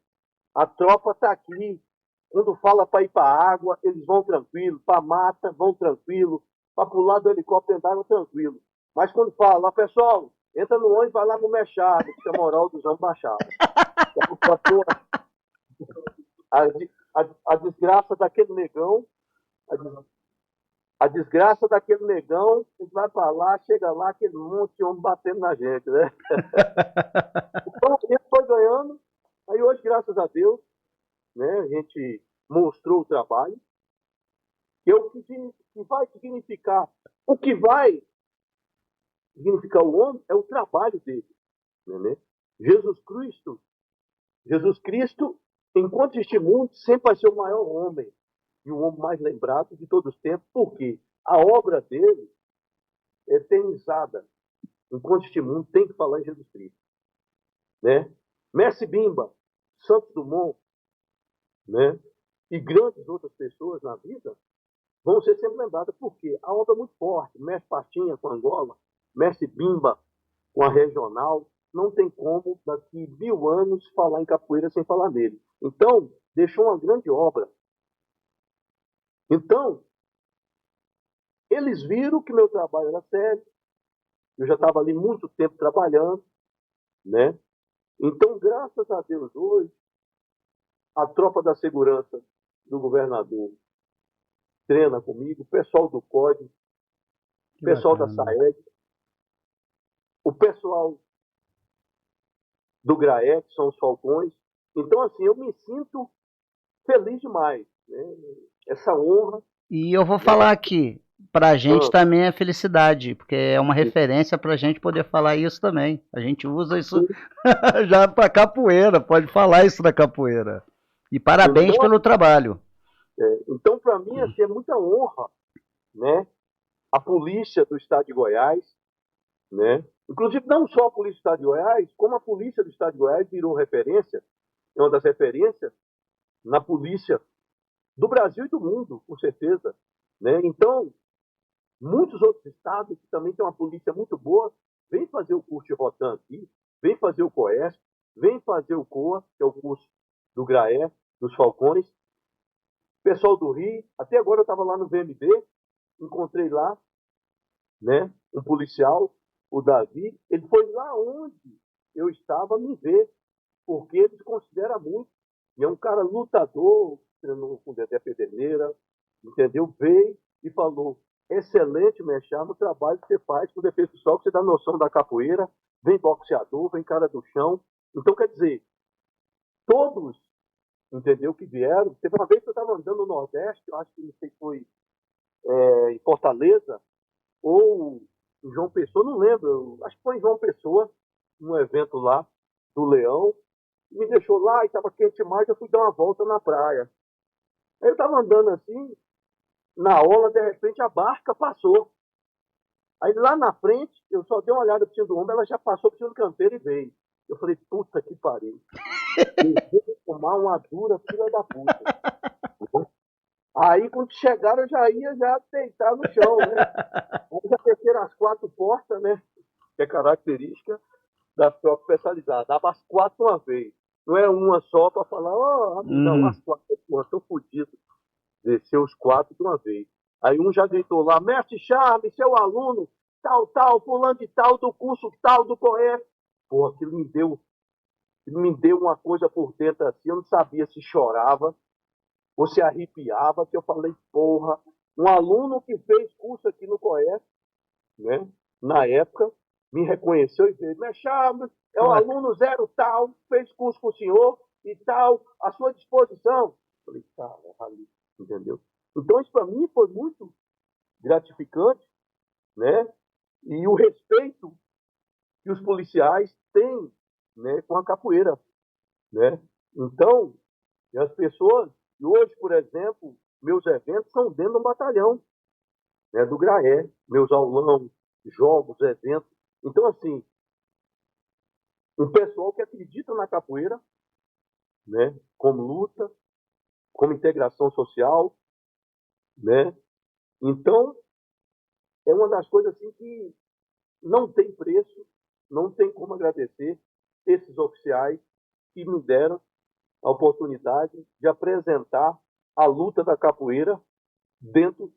a tropa tá aqui. Quando fala para ir para água, eles vão tranquilo, para mata, vão tranquilo, para pular do helicóptero andaram tranquilo. Mas quando fala, pessoal, entra no ônibus, vai lá no Mechado, que é a moral dos homens baixados. A desgraça daquele negão, a desgraça daquele negão, ele vai para lá, chega lá, aquele monte de homem batendo na gente, né? Então a gente foi ganhando, aí hoje, graças a Deus, né, a gente mostrou o trabalho, que é o que vai significar. O que vai significar o homem é o trabalho dele. Né? Jesus Cristo, enquanto este mundo, sempre vai ser o maior homem e o homem mais lembrado de todos os tempos, porque a obra dele é eternizada. Enquanto este mundo tem que falar em Jesus Cristo. Né? Mestre Bimba, Santos Dumont, né? E grandes outras pessoas na vida vão ser sempre lembradas, porque a obra é muito forte. Mestre Pastinha com Angola, Mestre Bimba com a regional, não tem como, daqui 1000 anos, falar em capoeira sem falar nele. Então, deixou uma grande obra. Então, eles viram que meu trabalho era sério, eu já estava ali muito tempo trabalhando, né? Então, graças a Deus, hoje, a tropa da segurança do governador treina comigo, o pessoal do COD, o pessoal da SAED, o pessoal do GRAE, que são os Falcões. Então, assim, eu me sinto feliz demais, né? Essa honra. E eu vou falar aqui, pra gente também é felicidade, porque é uma referência pra gente poder falar isso também. A gente usa isso já pra capoeira, pode falar isso da capoeira. E parabéns então, pelo trabalho. Então, para mim, assim, é muita honra, né? A polícia do estado de Goiás, né? Inclusive, não só a polícia do estado de Goiás, como a polícia do estado de Goiás virou referência, é uma das referências na polícia do Brasil e do mundo, com certeza, né? Então, muitos outros estados que também têm uma polícia muito boa, vêm fazer o curso de Rotan aqui, vêm fazer o COESP, vêm fazer o COA, que é o curso do GRAE, dos Falcões. Pessoal do Rio, até agora eu estava lá no VMB, encontrei lá, né, um policial, o Davi, ele foi lá onde eu estava me ver, porque ele se considera muito, e é um cara lutador, treinou com Dedé Pedreira, entendeu? Veio e falou, excelente, Mechá, no trabalho que você faz com o defesa pessoal, que você dá noção da capoeira, vem boxeador, vem cara do chão. Então, quer dizer, todos, entendeu, que vieram. Teve uma vez que eu estava andando no Nordeste, eu acho que não sei se foi em Fortaleza, ou em João Pessoa, não lembro, acho que foi em João Pessoa, num evento lá do Leão, me deixou lá e estava quente demais, eu fui dar uma volta na praia. Aí eu estava andando assim, na orla, de repente a barca passou. Aí lá na frente, eu só dei uma olhada por cima do ombro, ela já passou por cima do canteiro e veio. Eu falei, puta que pariu. Eu vou tomar uma dura filha da puta. Aí quando chegaram, eu já ia deitar no chão, né? Aí já desceram as 4 portas, né? Que é característica da tropa especializada. Dava as 4 uma vez. Não é uma só para falar, não, as 4, porra, tô fodido. Desceu os 4 de uma vez. Aí um já gritou lá, mestre Charles, seu aluno, tal, fulano de tal, do curso tal, do COEF. Pô, aquilo me deu uma coisa por dentro assim, eu não sabia se chorava ou se arrepiava, que eu falei, porra, um aluno que fez curso aqui no COEF, né, na época, me reconheceu e fez, mestre Charles, é o aluno zero tal, fez curso com o senhor e tal, à sua disposição. Eu falei, cara, ali, entendeu? Então isso para mim foi muito gratificante, né? E o respeito que os policiais têm, né, com a capoeira, né? Então, as pessoas, e hoje, por exemplo, meus eventos são dentro de um batalhão, né, do Graé, meus aulão, jogos, eventos. Então, assim, um pessoal que acredita na capoeira, né, como luta, como integração social, né? Então, é uma das coisas assim que não tem preço, não tem como agradecer esses oficiais que me deram a oportunidade de apresentar a luta da capoeira dentro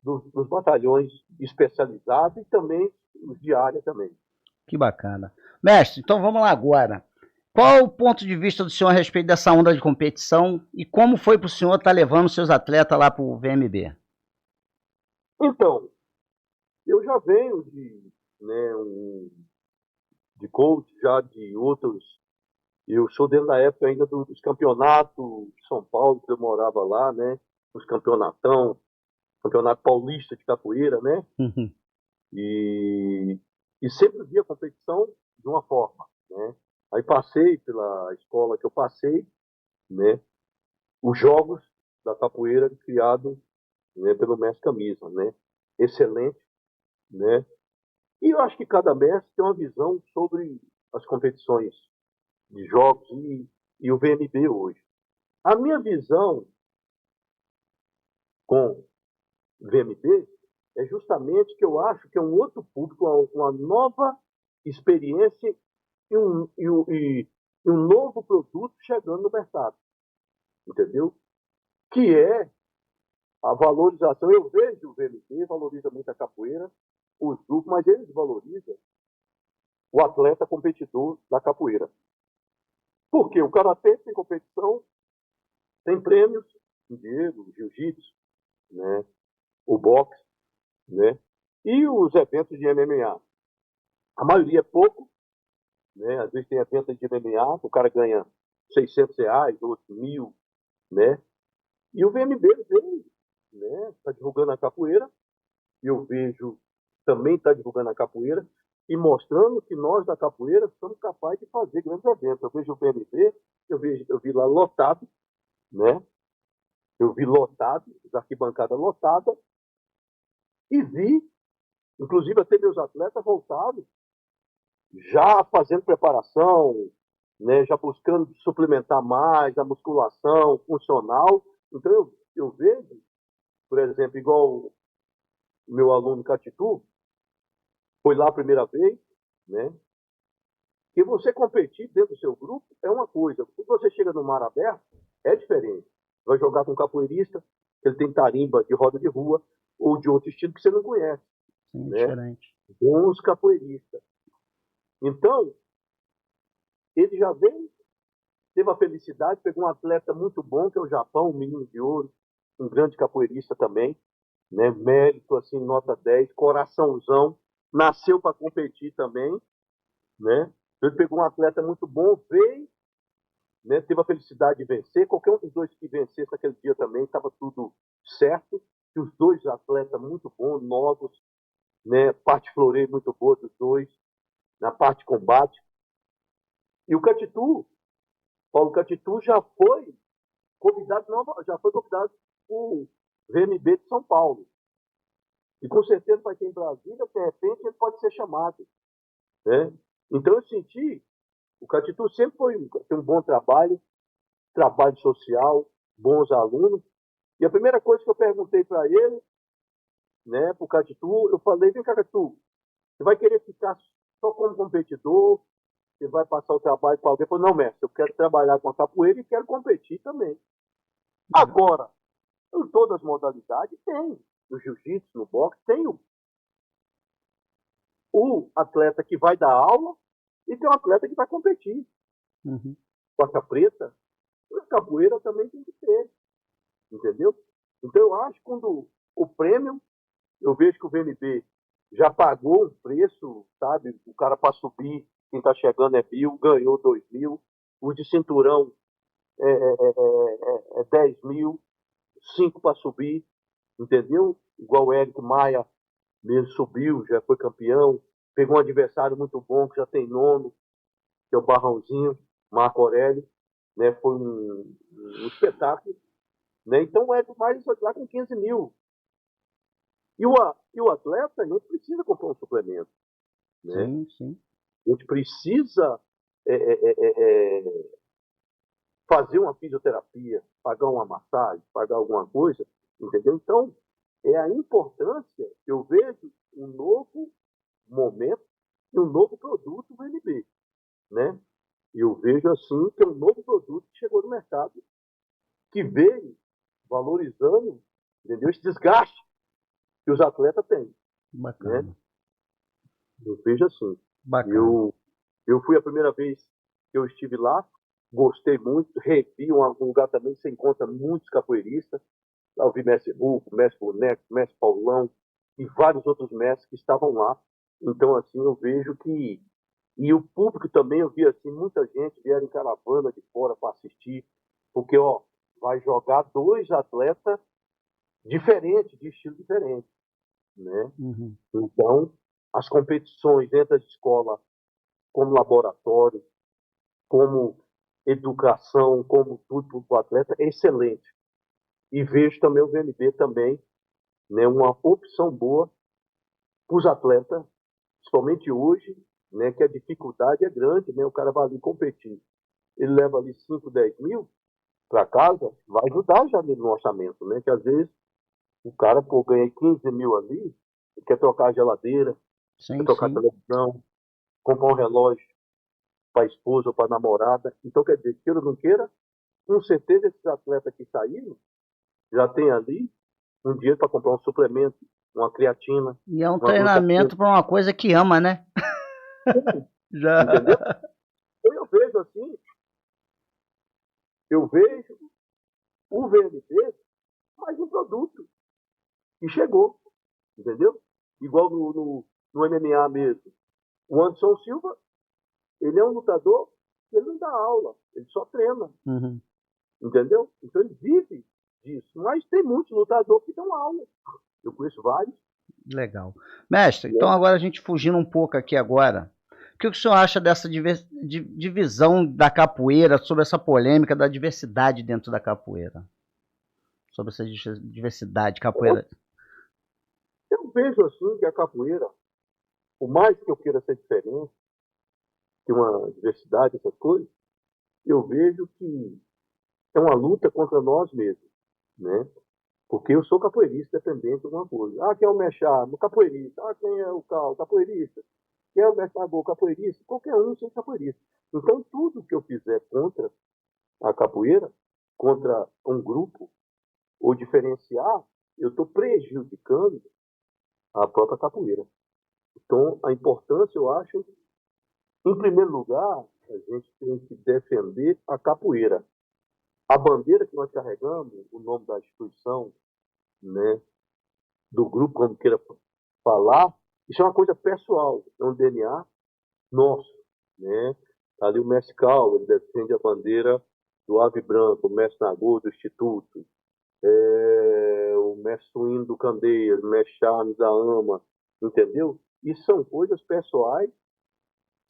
dos batalhões especializados e também os de área também. Que bacana. Mestre, então vamos lá agora. Qual o ponto de vista do senhor a respeito dessa onda de competição e como foi para o senhor estar levando seus atletas lá para o VMB? Então, eu já venho de coach, já de outros. Eu sou dentro da época ainda dos campeonatos de São Paulo, que eu morava lá, né? Os campeonatão, campeonato paulista de capoeira, né? Uhum. E sempre vi a competição de uma forma, né? Aí passei pela escola que eu passei, né? Os jogos da capoeira criados, né, pelo mestre Camisa, né? Excelente, né? E eu acho que cada mestre tem uma visão sobre as competições de jogos e o VMB hoje. A minha visão com o VMB é justamente que eu acho que é um outro público, uma nova experiência e um novo produto chegando no mercado, entendeu? Que é a valorização. Eu vejo o VMB valoriza muito a capoeira, os grupos, mas eles valorizam o atleta competidor da capoeira. Porque o karatê tem competição, tem prêmios, dinheiro, o jiu-jitsu, né? O boxe, né? E os eventos de MMA. A maioria é pouco, né? Às vezes tem eventos de MMA, o cara ganha R$ 600, outros 1.000, né? E o VMB vem, né? Está divulgando a capoeira, e eu vejo também está divulgando a capoeira e mostrando que nós da capoeira somos capazes de fazer grandes eventos. Eu vejo o VMB, eu vi lá lotado, né? Eu vi lotado, as arquibancadas lotadas, e vi, inclusive, até meus atletas voltados, já fazendo preparação, né, já buscando suplementar mais a musculação funcional. Então, eu vejo, por exemplo, igual o meu aluno Catitu, foi lá a primeira vez, né? Que você competir dentro do seu grupo é uma coisa. Quando você chega no mar aberto, é diferente. Vai jogar com um capoeirista, ele tem tarimba de roda de rua, ou de outro estilo que você não conhece. Sim, Né? diferente. Bons capoeiristas. Então, ele já veio, teve a felicidade, pegou um atleta muito bom, que é o Japão, um menino de ouro, um grande capoeirista também. né? Mérito, assim, nota 10, coraçãozão, nasceu para competir também, né? Ele pegou um atleta muito bom, veio, né? Teve a felicidade de vencer. Qualquer um dos dois que vencesse naquele dia também, estava tudo certo. E os dois atletas muito bons, novos, né? Parte floreio muito boa dos dois, na parte de combate. E o Catitu, Paulo Catitu já foi convidado por VMB de São Paulo. E com certeza vai ter em Brasília, de repente ele pode ser chamado, né? Então eu senti, o Catitu sempre tem um bom trabalho social, bons alunos. E a primeira coisa que eu perguntei para ele, né, para o Catitu, eu falei: vem cá, Catitu, você vai querer ficar só como competidor? Você vai passar o trabalho para alguém? Ele falou: não, mestre, eu quero trabalhar com a capoeira e quero competir também. Agora, em todas as modalidades, tem. No jiu-jitsu, no boxe, tem o atleta que vai dar aula e tem o atleta que vai competir. Uhum. Faixa preta, a capoeira também tem que ter, entendeu? Então eu acho que quando o prêmio, eu vejo que o VNB já pagou um preço, sabe? O cara para subir, quem está chegando é 1.000, ganhou 2.000. O de cinturão é 10.000, 5 para subir, entendeu? Igual o Érico Maia mesmo subiu, já foi campeão, pegou um adversário muito bom, que já tem nome, que é o Barrãozinho, Marco Aurélio, né? Foi um espetáculo, né? Então o Érico Maia foi lá com 15.000. E o atleta, a gente precisa comprar um suplemento, né? Sim, sim. A gente precisa é, é, é, é, fazer uma fisioterapia, pagar uma massagem, pagar alguma coisa, entendeu? Então, é a importância, eu vejo um novo momento e um novo produto do NB, né? E eu vejo assim que é um novo produto que chegou no mercado, que veio valorizando, entendeu? Esse desgaste que os atletas têm, né? Bacana. Eu vejo assim. Bacana. Eu fui a primeira vez que eu estive lá, gostei muito, revi um lugar também que você encontra muitos capoeiristas. Lá eu vi mestre Hulk, mestre Boneco, mestre Paulão e vários outros mestres que estavam lá. Então, assim, eu vejo que. E o público também, eu vi assim, muita gente vieram em caravana de fora para assistir, porque, ó, vai jogar dois atletas diferentes, de estilo diferente, né? Uhum. Então, as competições dentro da escola, como laboratório, como educação, como tudo para o atleta, é excelente. E vejo também o VNB também, né, uma opção boa para os atletas, principalmente hoje, né, que a dificuldade é grande, né, o cara vai ali competir. Ele leva ali 5, 10 mil para casa, vai ajudar já no orçamento, né, que às vezes o cara, pô, ganha 15 mil ali, quer trocar a geladeira, quer Sim, trocar a sim. televisão, comprar um relógio para a esposa ou para a namorada. Então, quer dizer, queira ou não queira, com certeza esses atletas que saíram já tem ali um dinheiro para comprar um suplemento, uma creatina, E é um uma glutamina, treinamento para uma coisa que ama, né? Já. entendeu? Então, eu vejo assim, eu vejo o VNB mais um produto que chegou, entendeu? Igual no MMA mesmo. O Anderson Silva, ele é um lutador que ele não dá aula, ele só treina, Uhum. entendeu? Então ele vive disso. Mas tem muitos lutadores que dão aula. Eu conheço vários. Legal. Mestre, então Né? agora a gente fugindo um pouco aqui agora, o que o senhor acha dessa divisão da capoeira, sobre essa polêmica da diversidade dentro da capoeira? Sobre essa diversidade, capoeira. Eu vejo assim que a capoeira, por mais que eu queira ser diferente, ter uma diversidade, essas coisas, eu vejo que é uma luta contra nós mesmos, né? Porque eu sou capoeirista dependente de alguma coisa. Ah, quem é o mexá? No capoeirista. Ah, quem é o cal? Capoeirista. Quem é o mexagô? Capoeirista. Qualquer um seja capoeirista. Então, tudo que eu fizer contra a capoeira, contra um grupo, ou diferenciar, eu estou prejudicando a própria capoeira. Então, a importância, eu acho, em primeiro lugar, a gente tem que defender a capoeira. A bandeira que nós carregamos, o nome da instituição, né, do grupo, como queira falar, isso é uma coisa pessoal, é um DNA nosso, né? Tá ali o mestre Cal, ele defende a bandeira do Ave Branco, o mestre Nagô do Instituto, o mestre Suíno do Candeias, o mestre Charles da AMA, entendeu? Isso são coisas pessoais,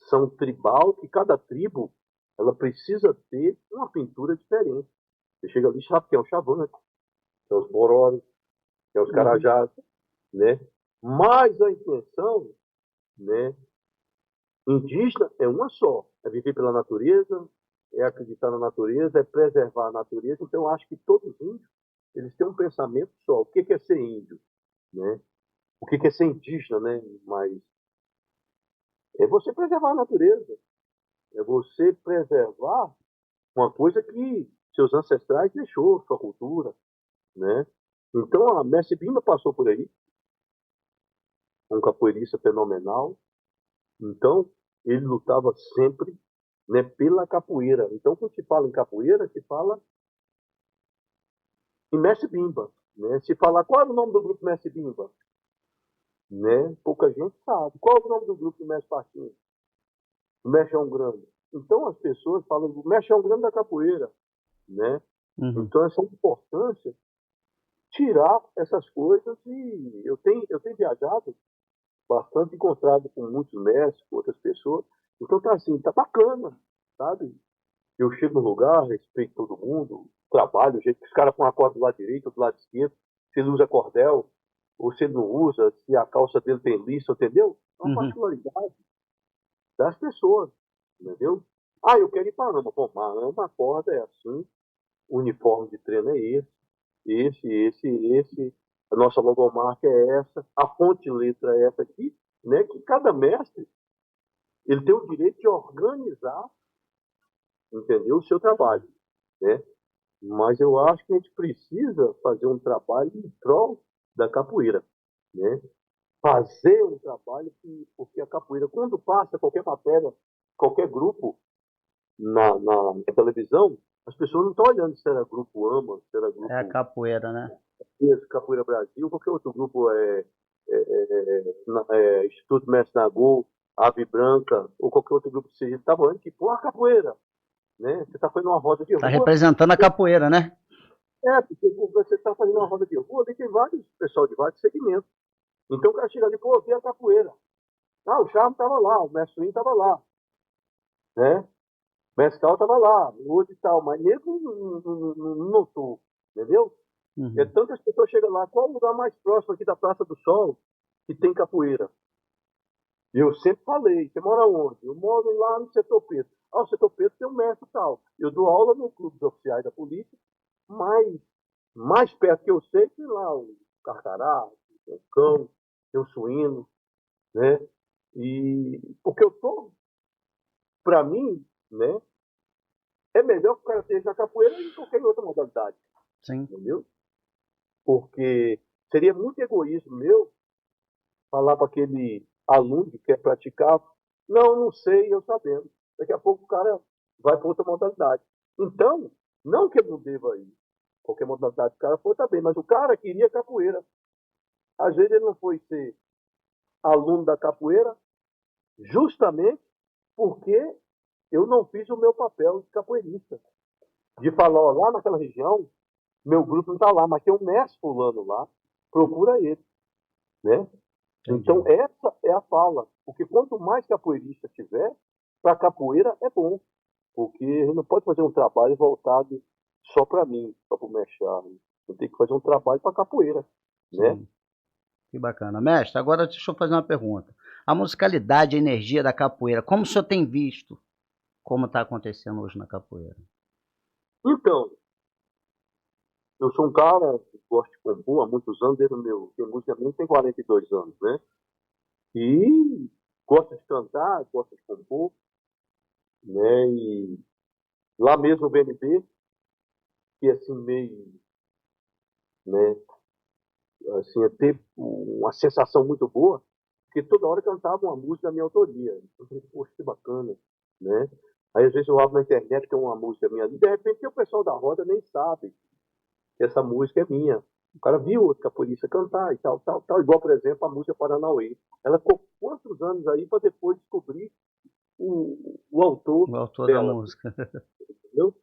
são tribal, que cada tribo ela precisa ter uma pintura diferente. Você chega ali, sabe que é o Xavante, que é os Bororos, que é os Uhum. Carajás, né? Mas a intenção, né, indígena é uma só, é viver pela natureza, é acreditar na natureza, é preservar a natureza. Então, eu acho que todos os índios, eles têm um pensamento só. O que é ser índio, né? O que é ser indígena, né? Mas é você preservar a natureza, é você preservar uma coisa que seus ancestrais deixou, sua cultura, né? Então, a Mestre Bimba passou por aí, um capoeirista fenomenal. Então, ele lutava sempre, né, pela capoeira. Então, quando se fala em capoeira, se fala em Mestre Bimba. Né? Se falar qual é o nome do grupo Mestre Bimba, né? Pouca gente sabe. Qual é o nome do grupo do Mestre Partinho? Do Mestre João Grande. Então, as pessoas falam do Mestre João Grande da capoeira. Né? Uhum. Então, essa importância, tirar essas coisas. E eu tenho viajado bastante, encontrado com muitos mestres, com outras pessoas. Então, tá assim, tá bacana, sabe? Eu chego no lugar, respeito todo mundo, trabalho, o jeito que os caras põem a corda do lado direito, do lado esquerdo, se ele usa cordel, ou se ele não usa, se a calça dele tem liça, entendeu? É uma Uhum. particularidade das pessoas, entendeu? Ah, eu quero ir para Ama. Bom, Ama, a corda é assim, o uniforme de treino é esse, a nossa logomarca é essa, a fonte letra é essa aqui, né? Que cada mestre, ele tem o direito de organizar, entendeu? O seu trabalho, né? Mas eu acho que a gente precisa fazer um trabalho em prol da capoeira, né? Fazer um trabalho porque a capoeira, quando passa qualquer matéria, qualquer grupo na televisão, as pessoas não estão olhando se era grupo AMA, se era É a grupo capoeira, né? Capoeira Brasil, qualquer outro grupo Instituto Mestre Nagô, Ave Branca, ou qualquer outro grupo que seja, estava olhando que, pô, a capoeira, né? Você está fazendo uma roda de Tá rua, representando a capoeira, né? porque você está fazendo uma roda de rua, ali tem vários pessoal de vários segmentos. Então o cara chega ali, pô, vi a capoeira. Ah, o Charme estava lá, o Mestre Swing estava lá, né? O Mestre Cal estava lá, o outro e tal, mas nego não notou, entendeu? É Uhum. tanto que as pessoas chegam lá, qual o lugar mais próximo aqui da Praça do Sol que tem capoeira? E eu sempre falei, você mora onde? Eu moro lá no Setor Preto. Ah, o Setor Preto tem um mestre e tal. Eu dou aula no Clube dos Oficiais da Polícia, mas mais perto que eu sei, tem lá o Carcará, o Cão, tem o Suíno, né? E porque eu tô, para mim, né, é melhor que o cara esteja na capoeira do que em qualquer outra modalidade, Sim. entendeu? Porque seria muito egoísmo meu falar para aquele aluno que quer praticar, não sei, eu sabendo. Daqui a pouco o cara vai para outra modalidade. Então, não que ele não deva ir. Qualquer modalidade que o cara for, tá bem, mas o cara queria capoeira. Às vezes ele não foi ser aluno da capoeira justamente porque eu não fiz o meu papel de capoeirista. De falar, ó, lá naquela região, meu grupo não está lá, mas tem um mestre fulano lá, procura ele, né? Então, Entendi. essa é a fala. Porque quanto mais capoeirista tiver, para capoeira é bom. Porque a gente não pode fazer um trabalho voltado só para mim, só para o Mechado. Eu tenho que fazer um trabalho para capoeira, né? Sim. Que bacana. Mestre, agora deixa eu fazer uma pergunta. A musicalidade, a energia da capoeira, como o senhor tem visto como está acontecendo hoje na capoeira? Então, eu sou um cara que gosta de compor há muitos anos, desde o meu. Tem música minha tem 42 anos, né? E gosto de cantar, gosto de compor, né? E lá mesmo no BNB, que é assim meio, né? Assim, é ter uma sensação muito boa, porque toda hora cantava uma música da minha autoria. Eu falei, poxa, que bacana, né? Aí às vezes eu abro na internet que é uma música minha, e de repente o pessoal da roda nem sabe que essa música é minha, O cara viu outro capoeirista cantar e tal, tal, tal. Igual, por exemplo, a música Paranauê. Ela ficou quantos anos aí para depois descobrir o autor O autor da dela, música. entendeu?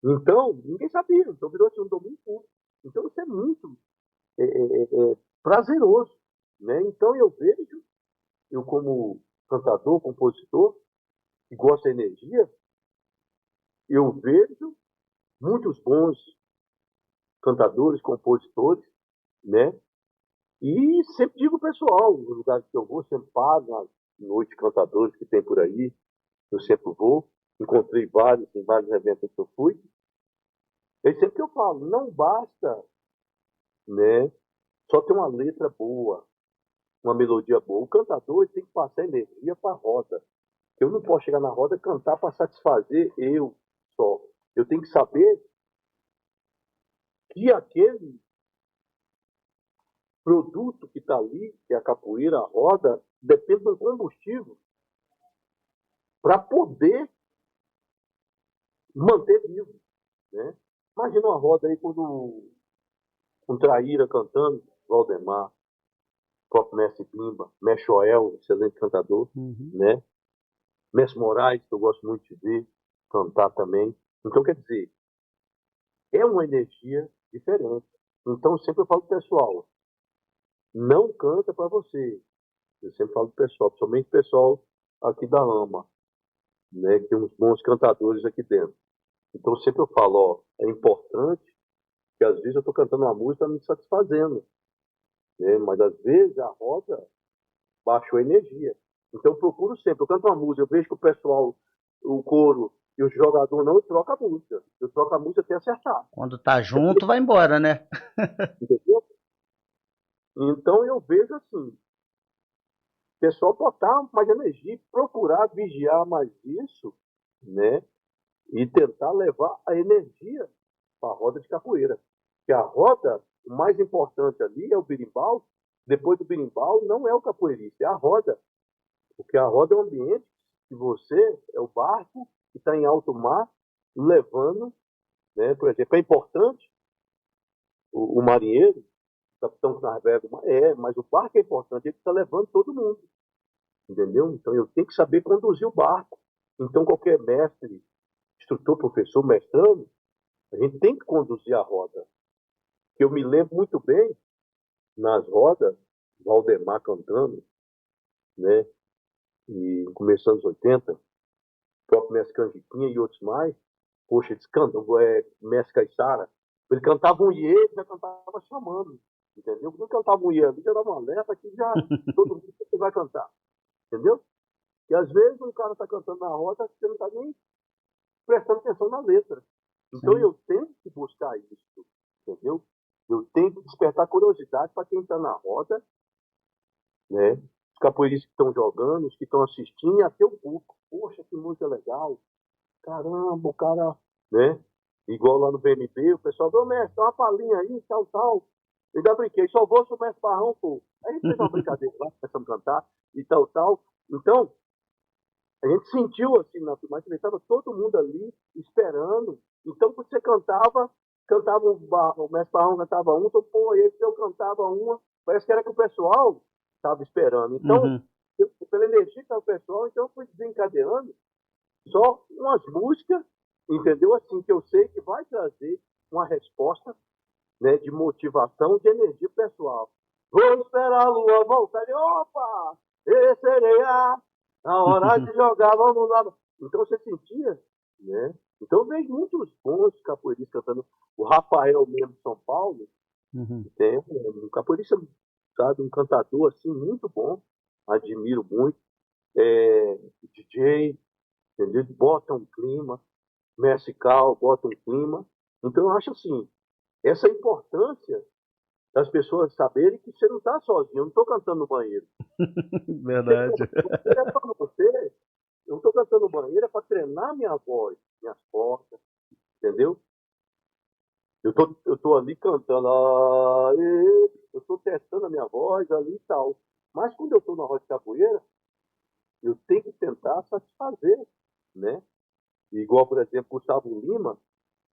Então, ninguém sabia. Então virou assim, um domínio público. Então isso é muito prazeroso, né? Então eu vejo, eu como cantador, compositor, que gosta da energia, eu vejo muitos bons cantadores, compositores, né? E sempre digo ao pessoal, nos lugares que eu vou, sempre paro nas noites de cantadores que tem por aí, eu sempre vou. Encontrei vários, em vários eventos que eu fui. É sempre que eu falo, não basta, né, só ter uma letra boa, uma melodia boa. O cantador ele tem que passar energia para a roda. Eu não posso chegar na roda e cantar para satisfazer eu só. Eu tenho que saber que aquele produto que está ali, que é a capoeira, a roda, depende do combustível para poder manter vivo, né? Imagina uma roda aí quando um Traíra cantando, Valdemar, próprio Mestre Pimba, Mestre Joel, excelente cantador, Uhum. né? Mestre Moraes, que eu gosto muito de ver cantar também. Então, quer dizer, é uma energia diferente. Então, sempre eu falo pro pessoal, não canta para você. Eu sempre falo pro pessoal, principalmente o pessoal aqui da AMA, né? Que tem uns bons cantadores aqui dentro. Então, sempre eu falo, ó, é importante que às vezes eu estou cantando uma música me satisfazendo, né? Mas às vezes a roda baixou a energia. Então eu procuro sempre, eu canto uma música, eu vejo que o pessoal, o coro e o jogador não, eu troco a música. Eu troco a música até acertar. Quando tá junto, vai embora, né? Entendeu? Então eu vejo assim, o pessoal botar mais energia, procurar vigiar mais isso, né? E tentar levar a energia para a roda de capoeira. Que a roda, o mais importante ali é o berimbau, depois do berimbau não é o capoeirista, é a roda. Porque a roda é um ambiente que você é o barco que está em alto mar levando, né? Por exemplo, é importante o marinheiro, o capitão que navega, mas o barco é importante, ele está levando todo mundo, entendeu? Então eu tenho que saber conduzir o barco. Então qualquer mestre, instrutor, professor, mestrando, a gente tem que conduzir a roda. Que eu me lembro muito bem nas rodas, Valdemar cantando, né? E começando os 80, o próprio mestre Canjiquinha e outros mais, poxa, eles cantam, Mestre Caissara, ele cantava um iê, ele já cantava chamando, entendeu? Não cantava um iê, ele já dava uma letra que já todo mundo vai cantar, entendeu? E às vezes o cara está cantando na roda, você não está nem prestando atenção na letra. Então Sim. eu tenho que buscar isso, entendeu? Eu tenho que despertar curiosidade para quem está na roda, né? Os capoeiristas que estão jogando, os que estão assistindo, e até o público. Poxa, que música legal. Caramba, o cara, né? Igual lá no BNB, o pessoal, ô mestre, dá uma palhinha aí, tal, tal. Eu ainda brinquei, só vou se o mestre Barrão, pô. Aí a gente fez uma brincadeira lá, começamos a cantar e tal, tal. Então, a gente sentiu assim na filmagem que estava todo mundo ali esperando. Então, quando você cantava, cantava o mestre Barrão cantava um, então, pô, aí eu cantava uma, parece que era que o pessoal estava esperando. Então, Uhum. pela energia que estava o pessoal, então eu fui desencadeando só umas músicas, entendeu? Assim, que eu sei que vai trazer uma resposta, né, de motivação, de energia pessoal. Vou esperar a lua voltar e opa! E sereia! Na hora de jogar, vamos lá. Então você sentia, né? Então eu vejo muitos bons capoeiristas cantando. O Rafael mesmo de São Paulo, Uhum. tem um capoeirista, sabe, um cantador assim muito bom, admiro muito. DJ, entendeu? Bota um clima, Messi Cal, bota um clima. Então eu acho assim, essa importância das pessoas saberem que você não está sozinho, eu não estou cantando no banheiro. Verdade. É para você, eu não estou cantando no banheiro, é para treinar minha voz, minhas cordas, entendeu? Eu tô ali cantando, eu estou testando a minha voz ali e tal. Mas quando eu estou na roda de capoeira, eu tenho que tentar satisfazer, né? Igual, por exemplo, Gustavo Lima,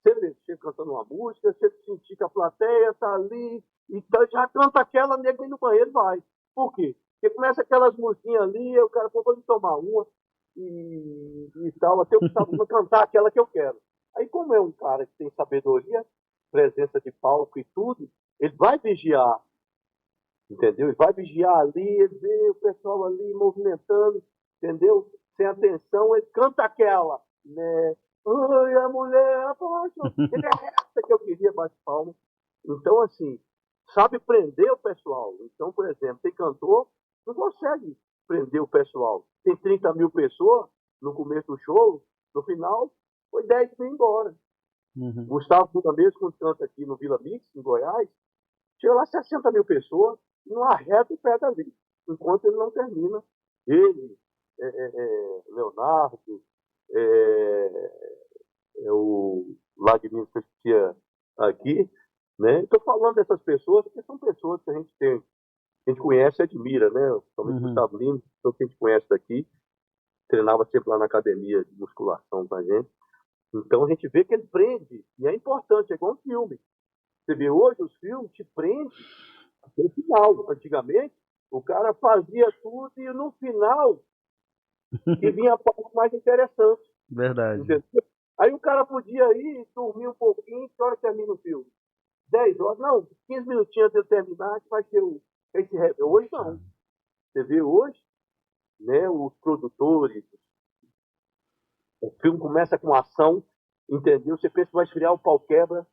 Você vê, chega cantando uma música, você sentir que a plateia tá ali, então já canta aquela, nego vem no banheiro e vai. Por quê? Porque começa aquelas musiquinhas ali, aí o cara, pô, vou tomar uma e tal, até eu vou cantar aquela que eu quero. Aí, como é um cara que tem sabedoria, presença de palco e tudo, ele vai vigiar, entendeu? Ele vai vigiar ali, ele vê o pessoal ali movimentando, entendeu? Sem atenção, ele canta aquela, né? Oi, a mulher apaixonada. É essa que eu queria, bate palma. Então, assim, sabe prender o pessoal. Então, por exemplo, tem cantor, não consegue prender o pessoal. Tem 30 mil pessoas no começo do show, no final, foi 10 mil embora. Uhum. Gustavo Duda mesmo, quando canta aqui no Vila Mix, em Goiás, chega lá 60 mil pessoas, não arreta o pé dali, enquanto ele não termina. Ele, Leonardo, o Vladimir que assistia aqui, né? Estou falando dessas pessoas porque são pessoas que a gente conhece e admira, né? Principalmente o Gustavo Lima, que a gente conhece daqui, treinava sempre lá na academia de musculação com a gente. Então a gente vê que ele prende, e é importante, é igual um filme. Você vê hoje os filmes te prendem até o final. Antigamente, o cara fazia tudo e no final que vinha a parte mais interessante. Verdade. Entendeu? Aí o cara podia ir dormir um pouquinho, que hora termina o filme? 10 horas? Não, 15 minutinhos antes de terminar, que vai ser esse. Hoje não. Você vê hoje, né, os produtores, o filme começa com ação, entendeu? Você pensa que vai esfriar, o pau quebra.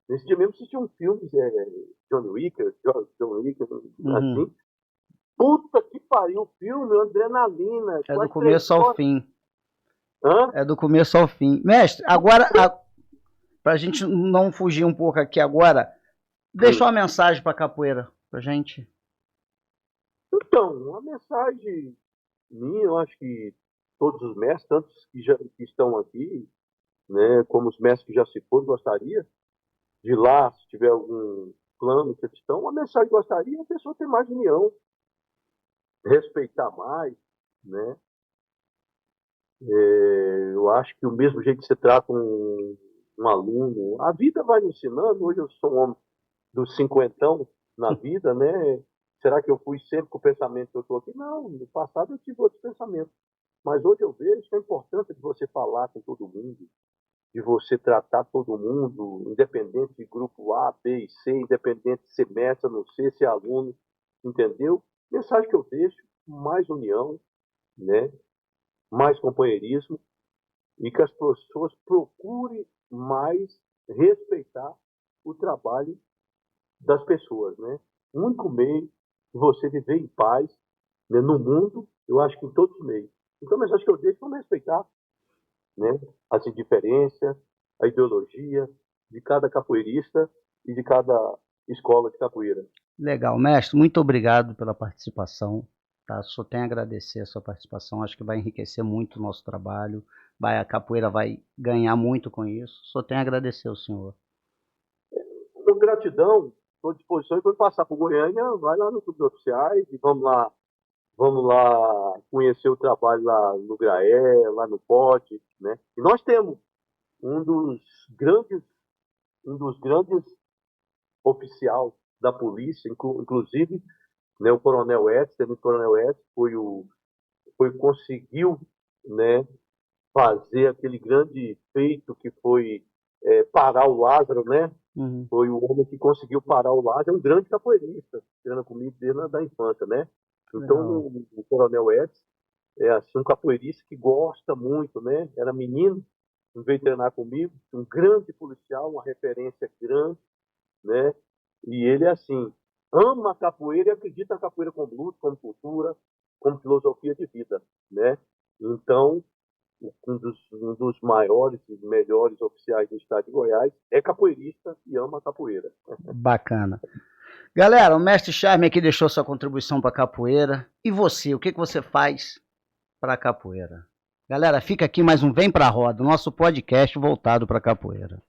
Nesse dia mesmo assisti um filme, John Wick, assim. Puta que pariu, o filme, adrenalina. É do começo ao fim. Hã? É do começo ao fim. Mestre, agora, pra gente não fugir um pouco aqui agora, deixa uma mensagem pra capoeira, pra gente. Então, uma mensagem minha, eu acho que todos os mestres, tantos que estão aqui, né, como os mestres que já se foram, gostaria de lá, se tiver algum plano que eles estão, uma mensagem que gostaria, a pessoa ter mais união, respeitar mais, né? Eu acho que o mesmo jeito que você trata um aluno, a vida vai me ensinando. Hoje eu sou um homem dos cinquentão na vida, né? Será que eu fui sempre com o pensamento que eu estou aqui? Não, no passado eu tive outros pensamentos. Mas hoje eu vejo que a importância de você falar com todo mundo, de você tratar todo mundo, independente de grupo A, B e C, independente de ser mestre, não ser, ser aluno, entendeu? Mensagem que eu deixo, mais união, né? Mais companheirismo, e que as pessoas procurem mais respeitar o trabalho das pessoas, né? O único meio de você viver em paz, né, no mundo, eu acho que em todos os meios. Então, a mensagem que eu deixo é vamos respeitar, né, as indiferenças, a ideologia de cada capoeirista e de cada escola de capoeira. Legal, mestre, muito obrigado pela participação. Tá? Só tenho a agradecer a sua participação, acho que vai enriquecer muito o nosso trabalho, a capoeira vai ganhar muito com isso. Só tenho a agradecer ao senhor. Com gratidão, estou à disposição, e quando passar por Goiânia, vai lá no Clube dos Oficiais e vamos lá conhecer o trabalho lá no Graé, lá no Pote, né? E nós temos um dos grandes oficiais da polícia, inclusive, né, o Coronel Edson, conseguiu, né, fazer aquele grande feito que foi parar o Lázaro, né? Uhum. Foi o homem que conseguiu parar o Lázaro, é um grande capoeirista, treinando comigo desde da infância, né? Então, o Coronel Edson é assim, um capoeirista que gosta muito, né? Era menino, veio treinar comigo, um grande policial, uma referência grande, né? E ele é assim, ama a capoeira e acredita na capoeira como luta, como cultura, como filosofia de vida, né? Então, um dos maiores e melhores oficiais do estado de Goiás é capoeirista e ama a capoeira. Bacana. Galera, o Mestre Charme aqui deixou sua contribuição para a capoeira. E você, o que você faz para a capoeira? Galera, fica aqui mais um Vem Pra Roda, nosso podcast voltado para a capoeira.